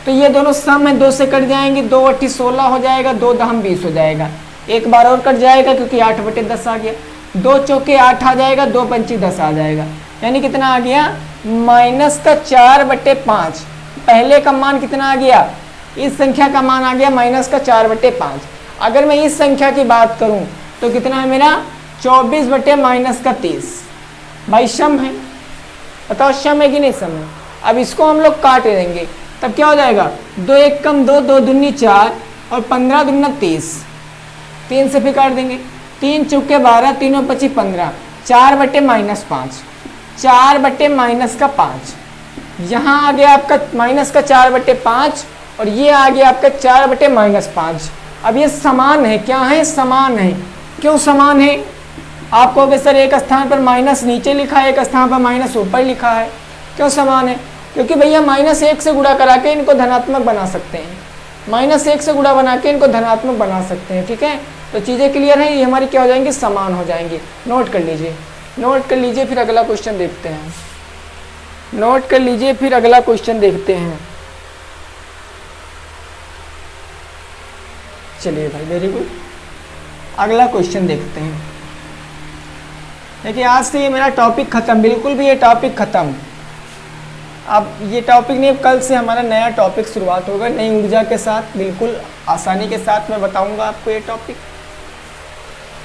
तो ये दोनों सम है, 2 से कट जाएंगे, 2/16 हो जाएगा, 2 दहम 20 हो जाएगा। एक बार और कट जाएगा क्योंकि 8/10 आ गया, 2 चौके 8 आ जाएगा, 2 पंची 10 आ जाएगा। यानी कितना आ गया माइनस का 4/5। पहले का मान कितना आ गया, इस संख्या का मान आ गया माइनस का 4/5। अगर मैं इस संख्या की बात करूं तो कितना है मेरा 24/-30। भाई सम है, बताओ सम है कि नहीं सम है। अब इसको हम लोग काट देंगे तब क्या हो जाएगा 2 1 कम 2, 2 दूनी 4 और 15 दूना 30। 3 से फिर काट देंगे, 3 चौके 12, 3 25 15, 4/-5, 4/-5। यहाँ आ गया आपका माइनस का 4/5 और ये आ गया आपका 4/-5। अब ये समान है, क्या है समान है। क्यों समान है, आप कहोगे सर एक स्थान पर माइनस नीचे लिखा है, एक स्थान पर माइनस ऊपर लिखा है, क्यों समान है। क्योंकि भैया -1 से गुणा करा के इनको धनात्मक बना सकते हैं, -1 से गुणा बना के इनको धनात्मक बना सकते हैं, ठीक है। तो चीज़ें क्लियर हैं, ये हमारी क्या हो जाएंगी समान हो जाएंगी। नोट कर लीजिए, नोट कर लीजिए, फिर अगला क्वेश्चन देखते हैं। नोट कर लीजिए फिर अगला क्वेश्चन देखते हैं। चलिए भाई वेरी गुड, अगला क्वेश्चन देखते हैं। देखिए आज से ये मेरा टॉपिक खत्म, बिल्कुल भी ये टॉपिक खत्म। अब ये टॉपिक नहीं, कल से हमारा नया टॉपिक शुरुआत होगा, नई ऊर्जा के साथ, बिल्कुल आसानी के साथ मैं बताऊंगा आपको ये टॉपिक,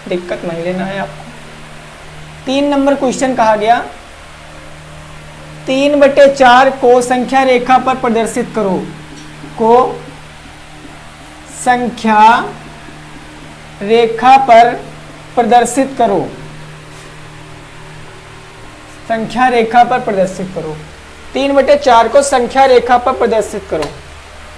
दिक्कत नहीं लेना है आपको। 3 नंबर क्वेश्चन कहा गया 3/4 को संख्या रेखा पर प्रदर्शित करो, को संख्या रेखा पर प्रदर्शित करो, संख्या रेखा पर प्रदर्शित करो। 3/4 को संख्या रेखा पर प्रदर्शित करो।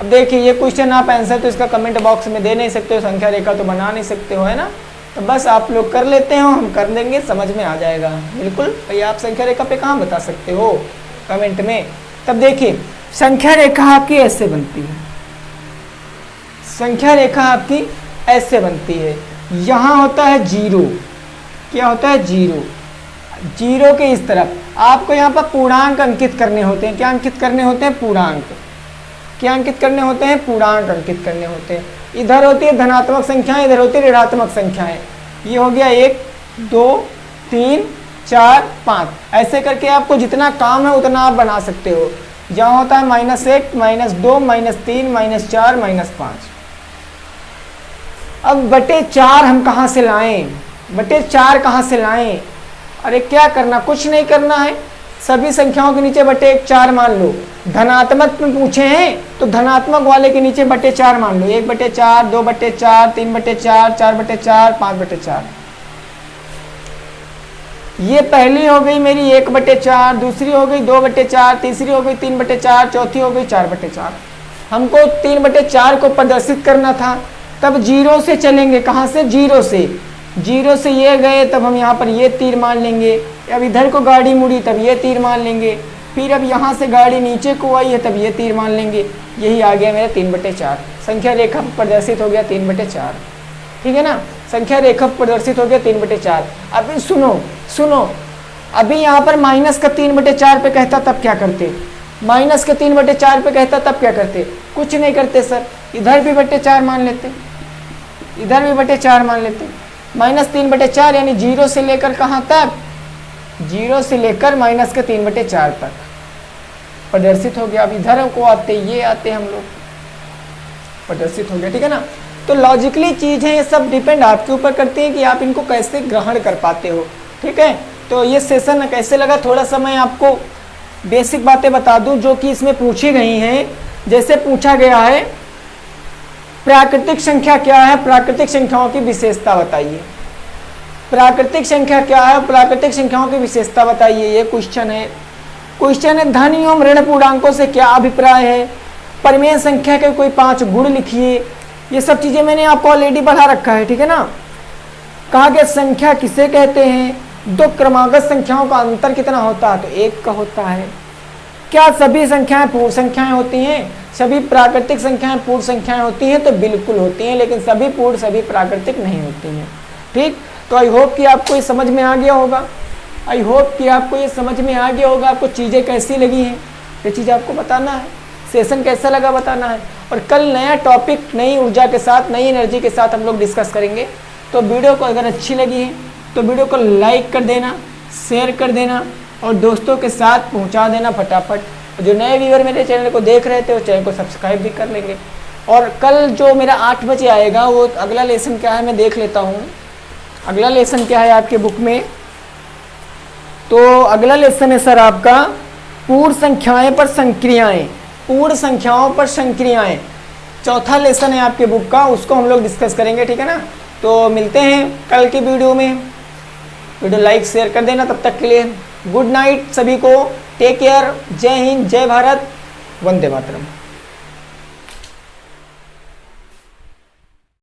अब देखिए ये क्वेश्चन आप आंसर तो इसका कमेंट बॉक्स में दे नहीं सकते हो, संख्या रेखा तो बना नहीं सकते हो, है ना। तो बस आप लोग कर लेते हो, हम कर देंगे, समझ में आ जाएगा। बिल्कुल भैया आप संख्या रेखा पे कहाँ बता सकते हो कमेंट में। तब देखिए संख्या रेखा आपकी ऐसे बनती है, संख्या रेखा आपकी ऐसे बनती है। यहाँ होता है 0, क्या होता है 0, 0 के इस तरफ आपको यहाँ पर पूर्णांक अंकित करने होते हैं। क्या अंकित करने होते हैं, पूर्णांक। क्या अंकित करने होते हैं, पूर्णांक अंकित करने होते हैं। इधर होती है धनात्मक संख्याएं, इधर होती है ऋणात्मक संख्याएं। ये हो गया 1 2 3 4 5, ऐसे करके आपको जितना काम है उतना आप बना सकते हो। यहाँ होता है -1 -2 -3 -4 -5। अब बटे 4 हम कहाँ से लाएं, बटे 4 कहाँ से लाएं। अरे क्या करना, कुछ नहीं करना है, सभी संख्याओं के नीचे बटे 4 मान लो। धनात्मक में पूछे हैं तो धनात्मक वाले के नीचे बटे 4 मान लो। 1/4 2/4 3/4 4/4 5/4। ये पहली हो गई मेरी 1/4, दूसरी हो गई 2/4, तीसरी हो गई 3/4, चौथी हो गई 4/4। हमको 3/4 को प्रदर्शित करना था, तब 0 से चलेंगे। कहाँ से, 0 से। 0 से ये गए तब हम यहाँ पर ये तीर मान लेंगे। अब इधर को गाड़ी मुड़ी तब ये तीर मान लेंगे। फिर अब यहाँ से गाड़ी नीचे को आई है तब ये तीर मान लेंगे, यही आ गया मेरा 3/4। संख्या रेखा प्रदर्शित हो गया 3/4, ठीक है ना। संख्या रेखा प्रदर्शित हो गया 3/4। अभी सुनो, अभी यहाँ पर माइनस का 3/4 पे कहता तब क्या करते, माइनस के 3/4 पे कहता तब क्या करते, कुछ नहीं करते सर, इधर भी 4 मान लेते, इधर भी 4 मान लेते। -3/4 यानी 0 से लेकर कहाँ तक, 0 से लेकर माइनस के 3/4 तक प्रदर्शित हो गया। अब इधर को आते, ये आते हम लोग, प्रदर्शित हो गया, ठीक है ना। तो लॉजिकली चीज़ है, ये सब डिपेंड आपके ऊपर करती है कि आप इनको कैसे ग्रहण कर पाते हो, ठीक है। तो ये सेशन कैसे लगा, थोड़ा सा मैं आपको बेसिक बातें बता दूं जो कि इसमें पूछी गई हैं। जैसे पूछा गया है प्राकृतिक संख्या क्या है, प्राकृतिक संख्याओं की विशेषता बताइए। प्राकृतिक संख्या क्या है, प्राकृतिक संख्याओं की विशेषता बताइए, ये क्वेश्चन है। क्वेश्चन है धन एवं ऋण पूर्णांकों से क्या अभिप्राय है, परिमेय संख्या के कोई 5 गुण लिखिए। ये सब चीजें मैंने आपको ऑलरेडी पढ़ा रखा है, ठीक है ना। कहा गया संख्या किसे कहते हैं, 2 क्रमागत संख्याओं का अंतर कितना होता है, तो 1 का होता है। क्या सभी संख्याएं पूर्ण संख्याएं होती हैं, सभी प्राकृतिक संख्याएं पूर्ण संख्याएं होती हैं, तो बिल्कुल होती हैं, लेकिन सभी पूर्ण सभी प्राकृतिक नहीं होती हैं, ठीक। तो आई होप कि आपको ये समझ में आ गया होगा, आई होप कि आपको ये समझ में आ गया होगा, आपको चीज़ें कैसी लगी हैं ये चीज़ आपको बताना है, सेशन कैसा लगा बताना है। और कल नया टॉपिक नई ऊर्जा के साथ, नई एनर्जी के साथ हम लोग डिस्कस करेंगे। तो वीडियो को अगर अच्छी लगी है तो वीडियो को लाइक कर देना, शेयर कर देना और दोस्तों के साथ पहुंचा देना फटाफट। जो नए व्यूअर मेरे चैनल को देख रहे थे वो चैनल को सब्सक्राइब भी कर लेंगे। और कल जो मेरा 8 बजे आएगा वो अगला लेसन क्या है मैं देख लेता हूँ। अगला लेसन क्या है आपके बुक में, तो अगला लेसन है सर आपका पूर्ण संख्याएं पर संक्रियाएं, पूर्ण संख्याओं पर संक्रियाएं। चौथा लेसन है आपके बुक का, उसको हम लोग डिस्कस करेंगे, ठीक है ना। तो मिलते हैं कल की वीडियो में, वीडियो लाइक शेयर कर देना। तब तक के लिए गुड नाइट सभी को, टेक केयर, जय हिंद, जय भारत, वंदे मातरम।